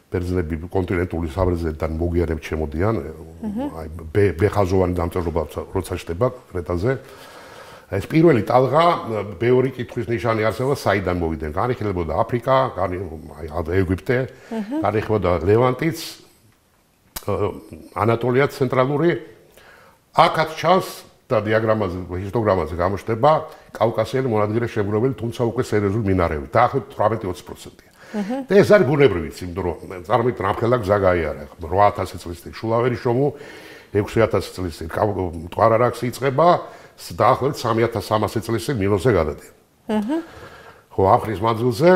ბერძნები კონტინენტური საბერძნეთიდან მოგვიანებით შემოდიან, აი ბეხაზოვანი დამწერლობა როცა ჩნდება კრეტაზე. ეს პირველი ტალღა ბევრი კითხვის ნიშანი არსებობს, საიდან მოვიდნენ. განიხილებოდა აფრიკა, აი ეგვიპტე, განიხილებოდა ლევანტიც, ანატოლია ცენტრალური. აქაც ჩანს და დიაგრამაზე, ჰისტოგრამაზე გამოჩნდება კავკასიელი მონადირე შემგროვებელი, თუმცა უკვე სერიოზული მინარევით, დაახლოებით 18%-ია. და ეს არის ბუნებრივიც, იმიტომ რომ წარმით რამხელა გზა გაიარა, 8000 წლის წინ შულავერი შომუ, 6000 წლის წინ მტკვარ-არაქსი იწყება დაახლოებით 3300 წლის მინოსზე გადადიან. ხო, ამ ხნის მანძილზე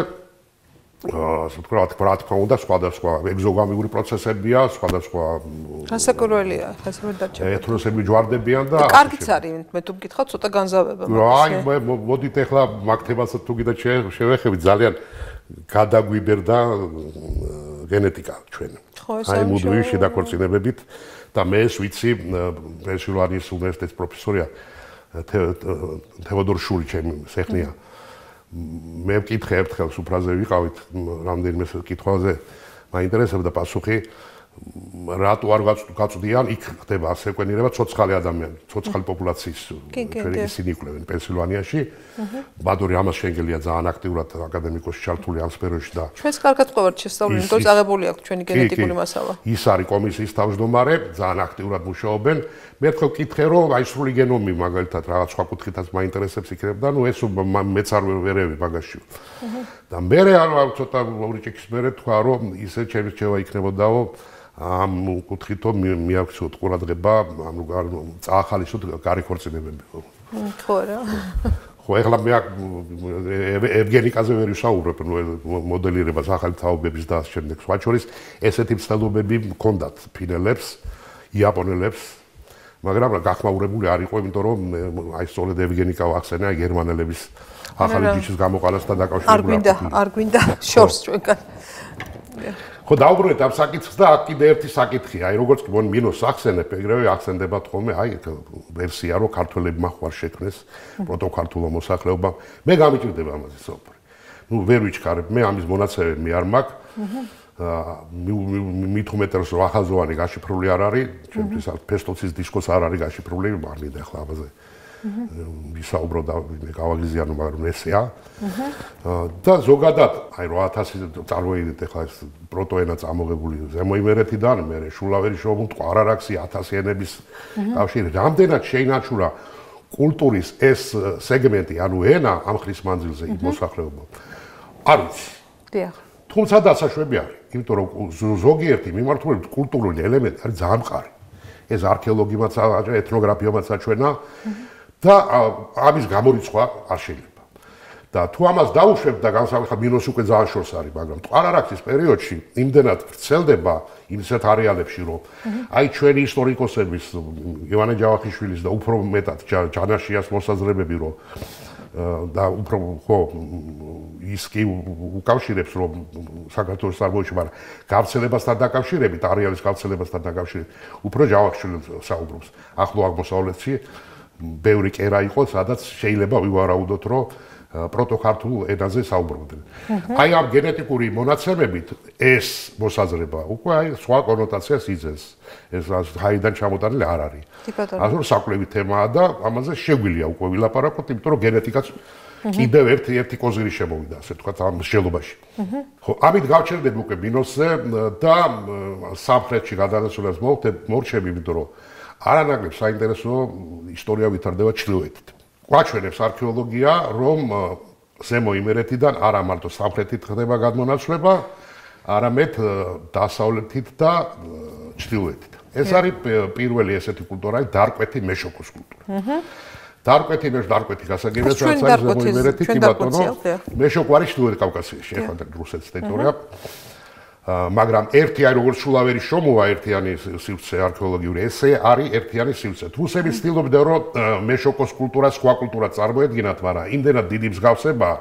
რა თქმა უნდა, სხვადასხვა ეგზოგამიური პროცესებია, სხვადასხვა რასაკურველია, ხასიათი დარჩება. ეთნოსები ჯვარდებიან და კარგიც არის, მე თუ მკითხავ, ცოტა განზავება აი, მაგას. მოდით ახლა მაგთებასაც თუ კიდე შევეხებით, ძალიან გადაგვიბერდა გენეტიკა ჩვენ. აი, მუდმივი შედაქორწინებებით და მე ეს ვიცი, პენსილვანიის უნივერსიტეტის პროფესორია თევოდორ შური ჩემი სეხნია. მე ვკითხე ერთხელ სუფრაზე ვიყავით რამდენიმე კითხვაზე მაინტერესებდა პასუხი რატო არ გაწვდიან იქ ხდება სეკვენირება ცოცხალი ადამიანი ცოცხალი პოპულაციის ჩვენი ისინი იკვლევენ პენსილვანიაში ბადური ამას შენგელია ძალიან აქტიურად აკადემიკოსი ჩართული ამ სფეროში და ჩვენს კარგად ყვევართ შესწავლილი იმიტომ რომ წაღებული აქვს ჩვენი გენეტიკური მასალა ის არის კომისიის თავმჯდომარე ძალიან აქტიურად მუშაობენ მე ერთხელ ვკითხე რომ აი სრული გენომი მაგალითად რაღაც სხვა კუთხითაც მაინტერესებს იქნებ და ნუ ეს მეც არ ვერევი მაგაში და მე რა ცოტა ორი ჭიქის მერე თქვა რომ ისე ჩემი რჩევა იქნებოდაო ამ კუთხითო მიაქციოთ ყურადღება ამ წაახალისოთ გარი ქორწინებები ხო რა ხო ეხლა მე ევგენიკაზე ვერ ვისაუბრებ მოდელირებას ახალი თაობების და შემდეგ სხვა შორის ესეთი მცდელობები მქონდათ ფინელებს იაპონელებს მაგრამ გახმაურებული არ იყო იმიტომ რომ აი სწორედ ევგენიკა ვახსენე აი გერმანელების ახალი ჯიშის გამოყანასთან დაკავშირებული არ გვინდა შორს ჩვენგან ხო დაუბრუნეთ ამ საკითხს და აქ კიდე ერთი საკითხია აი როგორც კი მონ მინოს ახსენებ ეგრევე ახსენდებათ ხოლმე აი ვერსია რომ ქართველები მახვარ შექმნეს პროტოქართულო მოსახლეობა მე გამიჭირდება ამაზე სოფრი ნუ ვერ ვიჩქარებ მე ამის მონაცემები მე არ მაქვს მით უმეტეს რომ ახალზოვანი გაშიფრული არ არის ჩემთვის ფესტოცის დისკოს არ არის გაშიფრული მარნიდა ახლა ამაზე ვისაუბრო და გავაგიზიანო მაგრამ ესეა და ზოგადად აი 8000 წარმოიდგინეთ ახლა ეს პროტოენა წამოღებული ზემოიმერეთიდან მე შულავერი შოუმტყვა არარაქსი 1000 ენების კავშირი რამდენად შეინარჩუნა კულტურის ეს სეგმენტი ანუ ენა ამ ხრის მანძილზე მოსახლეობა არ ვიცი დიახ თუმცა დასაშვები არის იმიტომ რომ ზოგიერთი მიმართულებით კულტურული ელემენტი არის ძალიან მყარი ეს არქეოლოგიაც ეთნოგრაფიამაც აჩვენა და ამის გამორიცხვა არ შეიძლება. და თუ ამას დაუშვებ და განსაკუთრებით მინოს უკვე ძალიან შორს არის, მაგრამ ტყარარაქსის პერიოდში იმდენად ვრცელდება იმისეთ არეალებში, რომ აი ჩვენი ისტორიკოსების ივანე ჯავახიშვილის და უფრო მეტად ჯანაშიას მოსაზრებები, რომ და უფრო ხო ის კი უკავშირებს რომ საქართველოს წარმოიშვება, მაგრამ გავრცელებასთან დაკავშირებით, არეალის გავრცელებასთან დაკავშირებით, უფრო ჯავახიშვილი საუბრობს. ახლო აღმოსავლეთში ბევრი კერა იყო, სადაც შეიძლება ვივარაუდოთ, რომ პროტოქართულ ენაზე საუბრობდნენ. აი ამ გენეტიკური მონაცემებით ეს მოსაზრება უკვე აი სხვა კონოტაციას იძენს. ეს ჰაიდან ჩამოტანილი არ არის. ასე რომ საკვლევი თემაა და ამაზე შეგვიძლია უკვე ვილაპარაკოთ, იმიტომ რომ გენეტიკაც კიდევ ერთი კოზირი შემოვიდა, ასე ვთქვათ, ამ მსჯელობაში. ხო, ამით გავჩერდები უკვე მინოსზე და სამხრეთში გადანაცვლებას მორჩები, იმიტომ რომ არანაკლებ საინტერესო ისტორია ვითარდება ჩრდილოეთით. გვაჩვენებს არქეოლოგია, რომ ზემო იმერეთიდან არა მარტო სამხრეთით ხდება გადმონაცვლება, არამედ დასავლეთით და ჩრდილოეთით. ეს არის პირველი ესეთი კულტურა, დარკვეთი მეშოკოს კულტურა. დარკვეთი გასაგებია, რაც არის ზემო იმერეთი, კი ბატონო, მეშოკო არის ჩრდილოეთ კავკასიაში, ახლა რუსეთის ტერიტორია. მაგრამ ერთი აი როგორც შულავერი შომოვა ერთიანი სივრცე არქეოლოგიური ესე არის ერთიანი სივრცე. რუსები ცდილობდნენ რომ მეშოკოს კულტურა სხვა კულტურად წარმოედგინათ, მაგრამ იმდენად დიდი მსგავსებაა,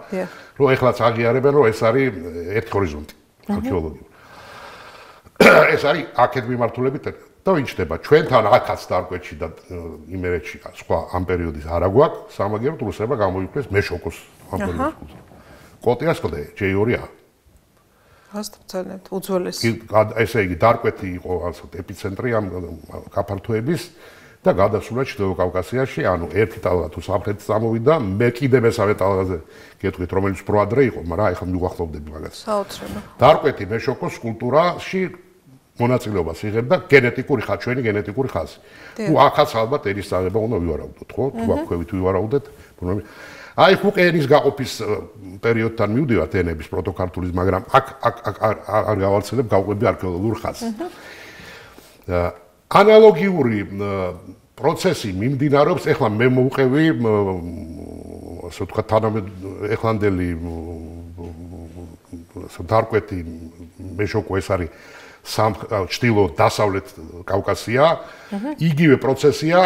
რომ ეხლაც აღიარებენ რომ ეს არის ერთი ჰორიზონტი არქეოლოგიური. ეს არის აქეთ მიმართულებით და ვინჩდება ჩვენთან აქაც დარკვეთში და იმერეთში სხვა ამ პერიოდის არა გვაქვს, სამაგიეროდ რუსებმა გამოიკვლიეს მეშოკოს ამ პერიოდის კულტურა. კოტიას კლდე J2-ა გასწავლეთ უძველესი. ესე იგი დარკვეთი იყო ასეთ ეპიცენტრი ამ გაფართოების და გადასულა ჩრდილო კავკასიაში, ანუ ერთი ტალღა თუ სამხრეთით წამოვიდა, მე კიდე მესამე ტალღაზე გეტყვით, რომელიც პროადრე იყო, მაგრამ ახლა მივახლოვდები მაგას. საოცრება. დარკვეთი მეშოკოს კულტურაში მონაწილეობას იღებდა გენეტიკური ჩვენი გენეტიკური ხაზი. ნუ ახაც ალბათ ერის წაღება უნდა ვივარაუდოთ, ხო? თუ აქვევით ვივარაუდეთ, აი ხუყენის გაყოფის პერიოდთან მივდივართ ენების პროტოქართულის, მაგრამ აქ არ გავალცელებ გავყვები არქეოლოგიურ ხაზს. ანალოგიური პროცესი მიმდინარეობს, ეხლა მე მოვყევი ასე ვთქვათ ეხლანდელი დარკვეთი მეშოკო ეს არის ჩtildeო დასავლეთ კავკასია, იგივე პროცესია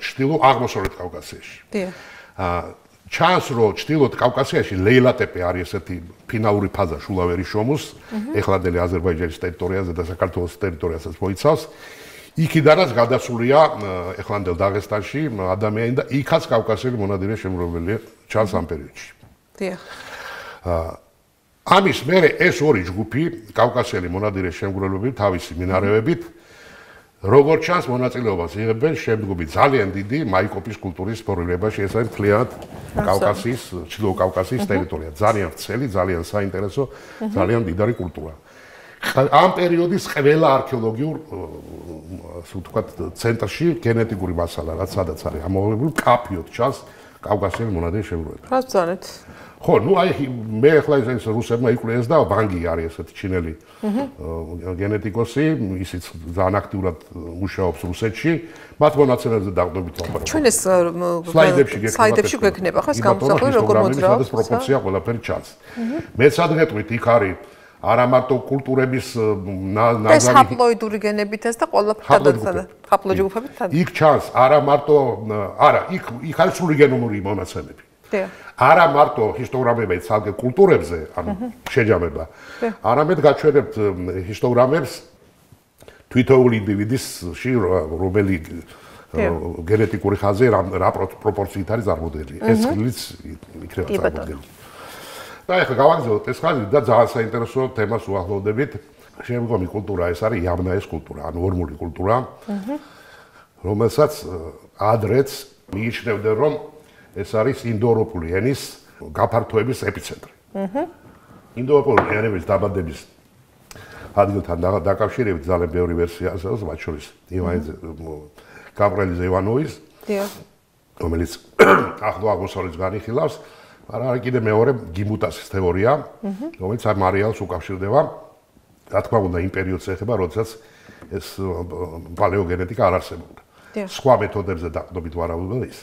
ჩtildeო აღმოსავლეთ კავკასიაში. ჩანს რომ ჩtildeოთ კავკასიაში ლეილატეპე არის ესეთი ფინალური ფაზა შულავერის შრომის, ეხლანდელი აზერბაიჯანის ტერიტორიაზე და საქართველოს ტერიტორიასაც მოიცავს. იქიდანაც გადასულია ეხლანდელ დაღესტანში ადამიანი და იქაც კავკასიელი მონადირე შემგროვებელია ჩანს ამ პერიოდში. ამის მერე ეს ორი ჯგუფი კავკასიელი მონადირე შემგროვებლები თავისი მინარევებით როგორც ჩანს მონაწილეობას იღებენ შემდგომი ძალიან დიდი მაიკოპის კულტურის ფორმირებაში, ეს არის მთლიანად კავკასიის, ჩრდილო კავკასიის ტერიტორია. ძალიან ვრცელი, ძალიან საინტერესო, ძალიან მდიდარი კულტურა. ამ პერიოდის ყველა არქეოლოგიურ ასე ვთქვათ ცენტრში გენეტიკური მასალა, რაც სადაც არის ამოღებული, კაფიოდ ჩანს კავკასიელი მონადირე შემგროვებლები. რა ბრძანეთ? ხო, ნუ აი მე ახლა ეს რუსებმა იკვლიეს და ბანგი არის ესეთი ჩინელი გენეტიკოსი, ისიც ძალიან აქტიურად მუშაობს რუსეთში. მათ მონაცემებზე დაყრდნობით ვაპარაკობ. ჩვენ ეს სლაიდებში გვექნება ხო ეს გამოსახული როგორ მოძრაობს? პროპორცია ყველაფერი ჩანს. მეც ადღეტყვით იქ არის არა მარტო კულტურების ნაზარი ეს ჰაპლოიდური გენებითაც და ყველაფერი ჰაპლოჯგუფებით იქ ჩანს არა მარტო არა იქ არის სრული გენომური მონაცემები. არა მარტო ჰისტოგრამები ცალკე კულტურებზე, ანუ შეჯამება. არამედ გაჩვენებთ ჰისტოგრამებს თვითოეული ინდივიდისში, რომელი გენეტიკური ხაზი რა პროპორციით არის წარმოდგენილი. ეს ხილიც იქნება წარმოდგენილი. და ეხლა გავაგზავნოთ ეს ხაზი და ძალიან საინტერესო თემას უახლოვდებით. შემდგომი კულტურა ეს არის იამნაეს კულტურა, ანუ ორმული კულტურა, რომელსაც ადრეც მიიჩნევდნენ, რომ ეს არის ინდოევროპული ენის გაფართოების ეპიცენტრი. ინდოევროპული ენების დაბადების ადგილთან დაკავშირებით ძალიან ბევრი ვერსია არსებობს, მათ შორის გაბრიელ ზევანოვის, რომელიც ახლო აღმოსავლეთს განიხილავს, მაგრამ არის კიდე მეორე გიმუტასის თეორია, რომელიც არ მარიალს უკავშირდება. რა თქმა უნდა, იმ პერიოდს ეხება, როდესაც ეს პალეოგენეტიკა არ არსებობდა. სხვა მეთოდებზე დაყრდნობით ვარაუდობენ ის.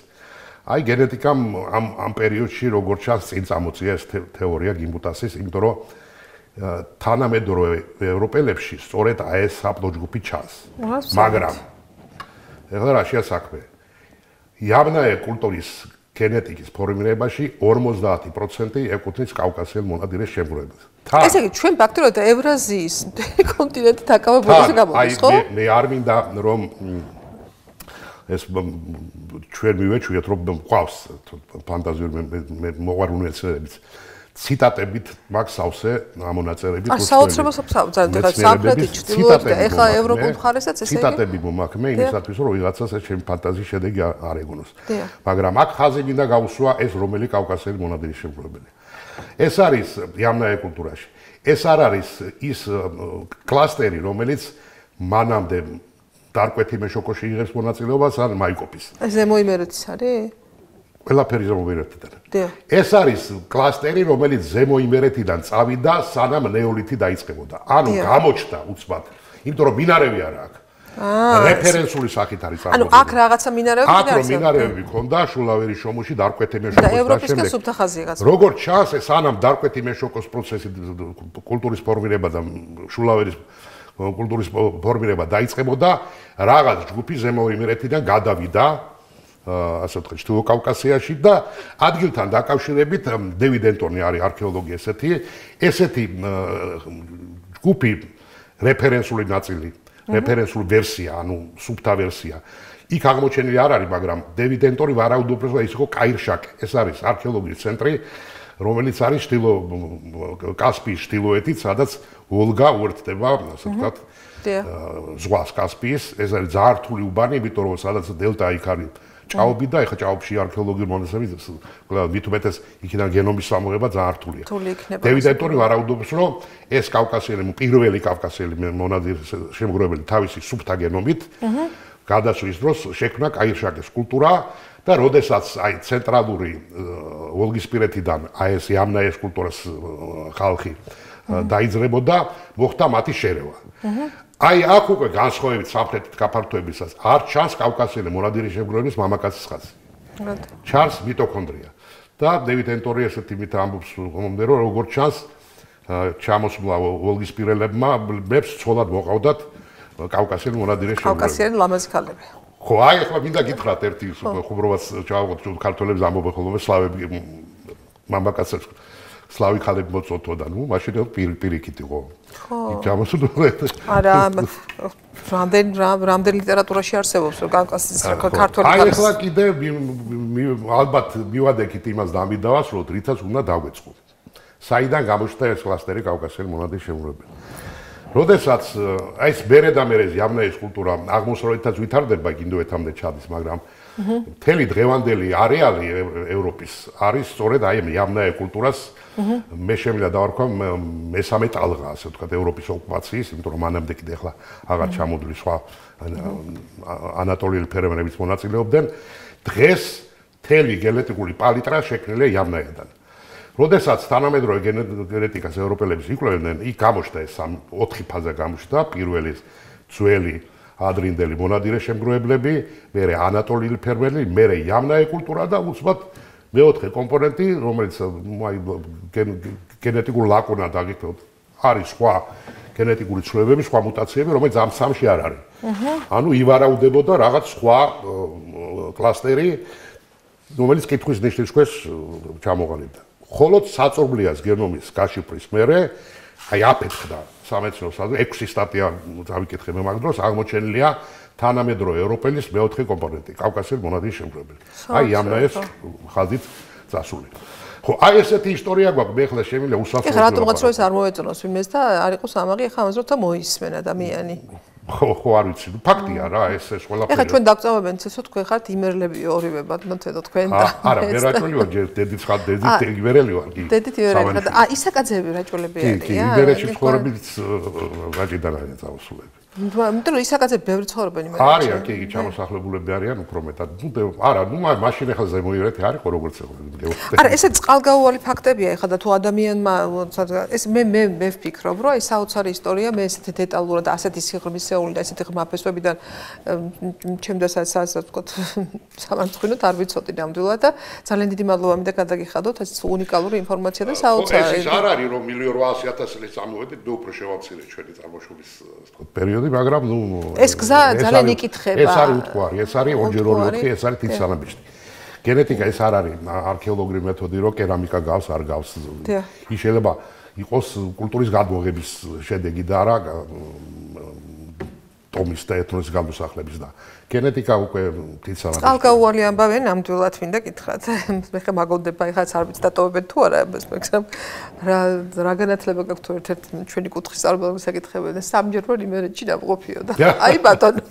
აი გენეტიკამ ამ პერიოდში როგორც ჩანს წინ წამოწია ეს თეორია გიმუტასის, იმიტომ რომ თანამედროვე ევროპელებში სწორედ ეს ჰაპლოჯგუფი ჩანს. მაგრამ ეხლა რა შეასაქმე? იამნაე კულტურის გენეტიკის ფორმირებაში 50% ეკუთვნის კავკასიელ მონადირეს შემგროვებელს. ესე იგი ჩვენ ფაქტობრივად ევრაზიის კონტინენტი დაკავებულია გამოდის, ხო? აი მე არ მინდა რომ ეს ჩვენ მივეჩვიოთ რომ გვყავს ფანტაზიური მოყვარული მეცნიერებიც ციტატებით მაქვს სავსე ამონაწერებით არ საოცრებას ძალიან სამხრეთით ჩრდილოეთ და ეხლა ევროპულ მხარესაც ესე იგი ციტატები მომაქვს მე იმისათვის რომ ვიღაცას ეს ჩემი ფანტაზიის შედეგი არ ეგონოს მაგრამ აქ ხაზი მინდა გავუსვა ეს რომელი კავკასიელი მონადირის შემგროვებელი ეს არის იამნაე კულტურაში ეს არ არის ის კლასტერი რომელიც მანამდე დარკვეთი მეშოკოში იღებს მონაწილეობას ან მაიკოპის. ზემოიმერეთის არის? ყველაფერი ზემოიმერეთიდან. ეს არის კლასტერი, რომელიც ზემოიმერეთიდან წავიდა, სანამ ნეოლითი დაიწყებოდა. ანუ გამოჩნდა უცბად, იმიტომ რომ მინარევი არა აქვს. რეფერენსული სახით არის წარმოდგენილი. ანუ აქ რაღაცა მინარევები არის. აქ მინარევები ქონდა შულავერის შრომში დარკვეთი მეშოკოს და ევროპისკენ სუფთა ხაზია. როგორც ჩანს, სანამ დარკვეთი მეშოკოს პროცესი კულტურის ფორმირება და შულავერის კულტურის ფორმირება დაიწყებოდა, რაღაც ჯგუფი ზემოიმერეთიდან გადავიდა, ასე ვთქვათ, ჩრდილო კავკასიაში და ადგილთან დაკავშირებით დევიდ ენტონი არის არქეოლოგი ესეთი ჯგუფი რეფერენსული ნაწილი, რეფერენსული ვერსია, ანუ სუფთა ვერსია. იქ აღმოჩენილი არ არის, მაგრამ დევიდ ენტონი ვარაუდობს, რომ ის იყო კაირშაკე. ეს არის არქეოლოგიის ცენტრი, რომელიც არის კასპიის ჩრდილოეთით, სადაც ვოლგა უერთდება, ასე ვთქვათ, ზღვას კასპიის. ეს არის ძალიან რთული უბანი, იმიტომ რომ სადაც დელტა იქ არის ჭაობი და ეხა ჭაობში არქეოლოგიური მონაცემები, მით უმეტეს იქიდან გენომის სამოღება ძალიან რთულია. დევიდ ენტონი ვარაუდობს, რომ ეს კავკასიელი, პირველი კავკასიელი მონადირის შემგროვებელი თავისი სუფთა გენომით გადასვლის დროს შექმნა კაირშაკეს კულტურა და როდესაც აი ცენტრალური ვოლგისპირეთიდან აი ეს იამნაიეს კულტურას ხალხი დაიძრებოდა, მოხდა მათი შერევა. აი აქ უკვე განსხვავებით სამხრეთით გაფართოებისას არ ჩანს კავკასიელი მონადირის შემგროვების მამაკაცის ხაზი. ჩანს მიტოქონდრია. და დევიდ ენტორი ესეთი მით ამბობს ხომამდე რომ როგორც ჩანს ჩამოსვლა ვოლგისპირელებმა ბებს ცოლად მოყავდათ კავკასიელი მონადირის შემგროვები. კავკასიელი ლამაზი ქალები. ხო, აი ახლა მინდა გითხრათ ერთი ხუმრობას ჩავაღოთ ქართველებს ამბობენ ხოლმე სლავები მამაკაცებს სლავი ქალები მოწოთოდა, ნუ მაშინ პირიქით იყო. ხო. ჩამოსვლა. არა, რამდენი ლიტერატურაში არსებობს რომ კავკასიის ქართველი აი ახლა კიდე ალბათ მივადექით იმას დამიდავასრულოთ, რითაც უნდა დავეწყოთ. საიდან გამოჩნდა ეს კლასტერი კავკასიელი მონადირის შემგროვებელი. როდესაც აი ეს მერე და მერე იამნაიეს კულტურა აღმოსავლეთითაც ვითარდება, ინდოეთამდე ჩადის, მაგრამ მთელი დღევანდელი არეალი ევროპის არის სწორედ აი იამნაიე კულტურას მე შემიძლია დავარქვა მესამე ტალღა, ასე ვთქვათ, ევროპის ოკუპაციის, იმიტომ რომ მანამდე კიდე ახლა აღარ ჩამოდული სხვა ანატოლიელი ფერმერებიც მონაწილეობდნენ. დღეს მთელი გენეტიკური პალიტრა შექმნილია იამნაიედან. როდესაც თანამედროვე გენეტიკას ევროპელების იკვლევდნენ, იქ გამოჩნდა ეს 4 ფაზა გამოჩნდა, პირველი ძველი ადრინდელი მონადირე შემგროვებლები, მერე ანატოლიელი ფერმერები, მერე იამნაიე კულტურა და უცბად მეოთხე კომპონენტი, რომელიც აი გენეტიკურ ლაკუნად აგიქვთ, არის სხვა გენეტიკური ცვლილებები, სხვა მუტაციები, რომელიც ამ სამში არ არის. ანუ ივარაუდებოდა რაღაც სხვა კლასტერი, რომელიც კითხვის ნიშნის ქვეშ ჩამოყალიბდა. ხოლო საწურბლიას გენომის გაშიფრის მერე აი აფეთქდა სამეცნიერო საზოგადოება 6 სტატია დავიკითხე მე მაგ დროს აღმოჩენილია თანამედროვე ევროპელის მეოთხე კომპონენტი კავკასიელი მონადირის შემგროვებელი. აი იამნაიეს ხაზით წასული. ხო, აი ესეთი ისტორია გვაქვს, მე ახლა შემიძლია უსაფრთხო. ეხლა რატომღაც რო ეს არ მოეწონოს ვინმეს და არ იყოს ამაღი, ეხლა ამას როცა მოისმენ ადამიანი. ხო, არ ვიცი. ფაქტია რა, ეს ყველაფერი. ეხლა ჩვენ დაგწავებენ ცეცო თქვენ ხართ იმერლები ორივე ბატონო თქვენ და არა, მე რაჭველი ვარ, დედით ხარ, დედით ივერელი ვარ კი. დედით ივერელი ხარ. ისაკაძეები რაჭველები არიან. კი, ივერეთში ცხოვრებით რაჭიდან არიან წავსულები. იმიტომ რომ ისაკაძეები ბევრი ცხოვრობენ იმერეთში. არიან, კი, ჩამოსახლებულები არიან უფრო მეტად. არა, ნუ მაშინ ახლა ზემოივერეთი არ იყო როგორც ეგ. არა, ესე წყალგაუვალი ფაქტებია ეხლა და თუ ადამიანმა ეს მე ვფიქრობ, რომ ეს საოცარი ისტორია, მე ესეთი დეტალურად და ასეთი სიღრმისეული და ესეთი ღრმა ფესვებიდან ჩემდასაც ასე ვთქვათ, სამარცხვინოთ არ ვიცოდი ნამდვილად და ძალიან დიდი მადლობა მინდა გადაგიხადოთ, ეს უნიკალური ინფორმაცია და საოცარი. ეს არ არის რომ 1.800.000 წელს წამოვედით, მე უფრო შევამცირე ჩვენი წარმოშობის ვთქვათ პერიოდი, მაგრამ ნუ ეს გზა ძალიან იკითხება. ეს არის უთყვარი, ეს არის 2x2, ეს არის თვითსანაბიჯი. გენეტიკა ეს არ არის არქეოლოგიური მეთოდი, რომ კერამიკა გავს, არ გავს. ის შეიძლება იყოს კულტურის გადმოღების შედეგი და არა ტომის და ეთნოსის გამოსახლების და გენეტიკა უკვე თვითსანაბიჯი. წყალგაუვალი ამბავი ნამდვილად მინდა გითხრათ. მე ხე მაგონდება, ეხლა არ ვიცი დატოვებენ თუ არა, მაგრამ რა განათლება გაქვთ ერთ-ერთ ჩვენი კუთხის წარმომადგენლს ეკითხებოდნენ, სამჯერმე იმერეთში დამყოფიო და აი ბატონო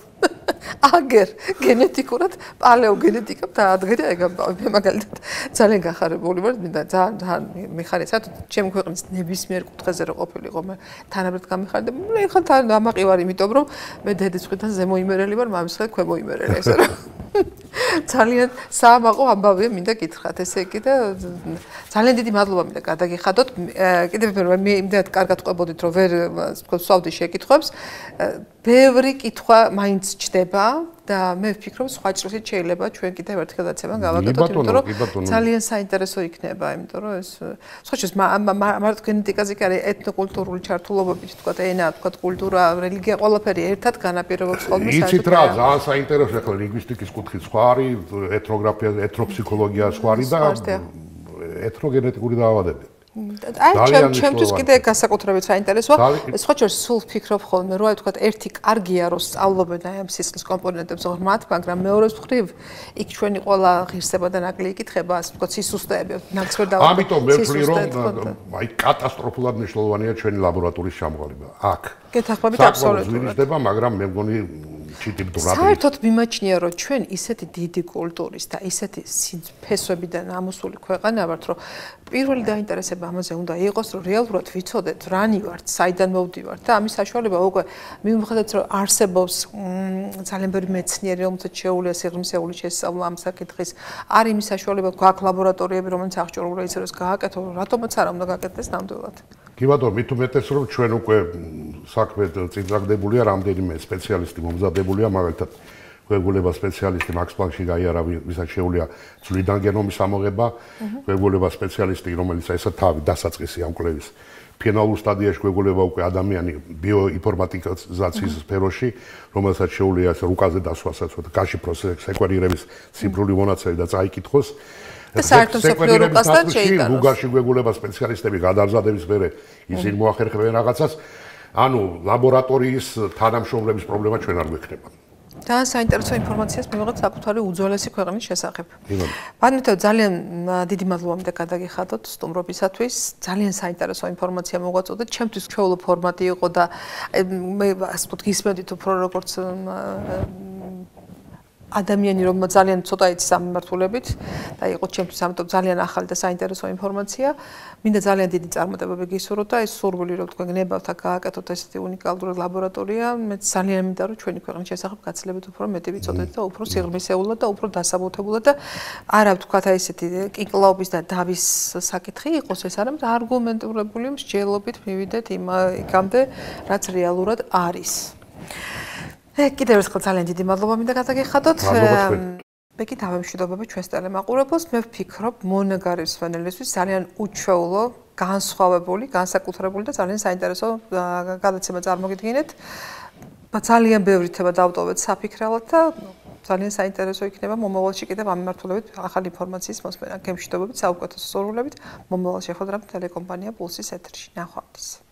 აგერ გენეტიკურად პალეოგენეტიკამ დაადგინა ეგ ამბავი. მე მაგალითად ძალიან გახარებული ვარ, მინდა ძალიან მიხარია, საერთოდ ჩემი ქვეყნის ნებისმიერ კუთხეზე რო ყოფილიყო, მე თანაბრად გამიხარდა. მე ხან თან ამაყი ვარ, იმიტომ რომ მე დედის მხრიდან ზემოიმერელი ვარ, მამის მხრიდან ქვემოიმერელი, ესე რომ ძალიან საამაყო ამბავია, მინდა გითხრათ, ესე იგი და ძალიან დიდი მადლობა მინდა გადაგიხადოთ. კიდევ მე იმდენად კარგად ყვებოდით, რომ ვერ ვსვავდი შეკითხვებს. ბევრი კითხვა მაინც ჩდება და მე ვფიქრობ, სხვა ჭრილით შეიძლება ჩვენ კიდევ ერთხელ დაცემან გავაკეთოთ, იმიტომ რომ ძალიან საინტერესო იქნება, იმიტომ რომ ეს სხვა შეს მარტო გენეტიკაზე კი არის ეთნოკულტურული ჩართულობებით, თქვა ენა, თქვა კულტურა, რელიგია, ყველაფერი ერთად განაპირობებს ხოლმე საერთოდ. იცით რა, ძალიან საინტერესო ახლა ლინგვისტიკის კუთხით სხვა არის, ეთნოგრაფია, ეთნოფსიქოლოგია სხვა არის და ეთნოგენეტიკური დაავადებები. აი ჩემთვის კიდე განსაკუთრებით საინტერესოა. სხვა შეს სულ ვფიქრობ ხოლმე, რომ აი თქვა ერთი კარგია რომ სწავლობენ აი ამ სისხლის კომპონენტებს ღრმად, მაგრამ მეორეს მხრივ იქ ჩვენი ყველა ღირსება და ნაკლი იკითხება, ასე ვთქვათ, სისუსტეები, ნაკს ვერ დავაყენებ. ამიტომ მე ვფიქრი რომ აი კატასტროფულად მნიშვნელოვანია ჩვენი ლაბორატორიის ჩამოყალიბება. აქ გეთახმებით აბსოლუტურად. ზვირიჭდება, მაგრამ მე მგონი საერთოდ მიმაჩნია რომ ჩვენ ისეთი დიდი კულტურის და ისეთი ფესვებიდან ამოსული ქვეყანა ვართ რომ პირველი დაინტერესება ამაზე უნდა იყოს რომ რეალურად ვიცოდეთ რანი ვართ, საიდან მოვდივართ და ამის საშუალება უკვე მიუხედავად რომ არსებობს ძალიან ბევრი მეცნიერი რომელსაც შეუძლია სიღრმისეული შესწავლა ამ საკითხის არის იმის საშუალება გვაქვს ლაბორატორიები რომელიც აღჭურვილია ისე რომ გააკეთო რატომაც არ უნდა გააკეთდეს ნამდვილად კი ბატონო, მით უმეტეს რომ ჩვენ უკვე საქმე წინწაგდებულია, რამდენიმე სპეციალისტი მომზადებულია, მაგალითად, გვეგულება სპეციალისტი მაქს პლანკში გაიარა, ვისაც შეუძლია ცვლიდან გენომის ამოღება, გვეგულება სპეციალისტი, რომელიც ესა თავი დასაწყისი ამ კვლევის ფინალურ სტადიაში გვეგულება უკვე ადამიანი ბიოინფორმატიკიზაციის სფეროში, რომელსაც შეუძლია ეს რუკაზე დასვასაც, გაშიფროს სეკვენირების ციფრული მონაცემი და წაიკითხოს. და საერთოდ სოფლიო რუკასთან შეიტანოს. რუკაში გვეგულება სპეციალისტები გადამზადების მერე ისინი მოახერხებენ რაღაცას. ანუ ლაბორატორიის თანამშრომლების პრობლემა ჩვენ არ გვექნება. და საინტერესო ინფორმაციას მივიღეთ საკუთარი უძველესი ქვეყნის შესახებ. ბანეთო ძალიან დიდი მადლობა მინდა გადაგიხადოთ სტუმრობისათვის. ძალიან საინტერესო ინფორმაცია მოგვაწოდეთ. ჩემთვის ჩვეულო ფორმატი იყო და მე ასე ვთქვით გისმენდით უფრო როგორც ადამიანი რომ ძალიან ცოტა იცის ამ მიმართულებით და იყო ჩემთვის ამიტომ ძალიან ახალი და საინტერესო ინფორმაცია. მინდა ძალიან დიდი წარმატებები გისურვოთ და ეს სურვილი რომ თქვენ გნებავთ და გააკეთოთ ესეთი უნიკალური ლაბორატორია, მე ძალიან მინდა რომ ჩვენი ქვეყნის შესახებ გაცილებით უფრო მეტი ვიცოდეთ და უფრო სიღრმისეულად და უფრო დასაბუთებულად და არა ვთქვათ აი ესეთი კიკლაობის და დავის საკითხი იყოს ეს არამედ არგუმენტირებული მსჯელობით მივიდეთ იმამდე რაც რეალურად არის. კიდევ ერთხელ ძალიან დიდი მადლობა მინდა გადაგიხადოთ. მე კი დავემშვიდობები ჩვენს ტელემაყურებელს. მე ვფიქრობ მონეგარი მსმენელისთვის ძალიან უჩვეულო, განსხვავებული, განსაკუთრებული და ძალიან საინტერესო გადაცემა წარმოგიდგინეთ. ძალიან ბევრი თემა დავტოვეთ საფიქრალად და ძალიან საინტერესო იქნება მომავალში კიდევ ამ მიმართულებით ახალი ინფორმაციის მოსმენა. გემშვიდობებით, საუკეთესო სურვილებით. მომავალ შეხვედრამდე ტელეკომპანია პულსის ეთერში. ნახვამდის.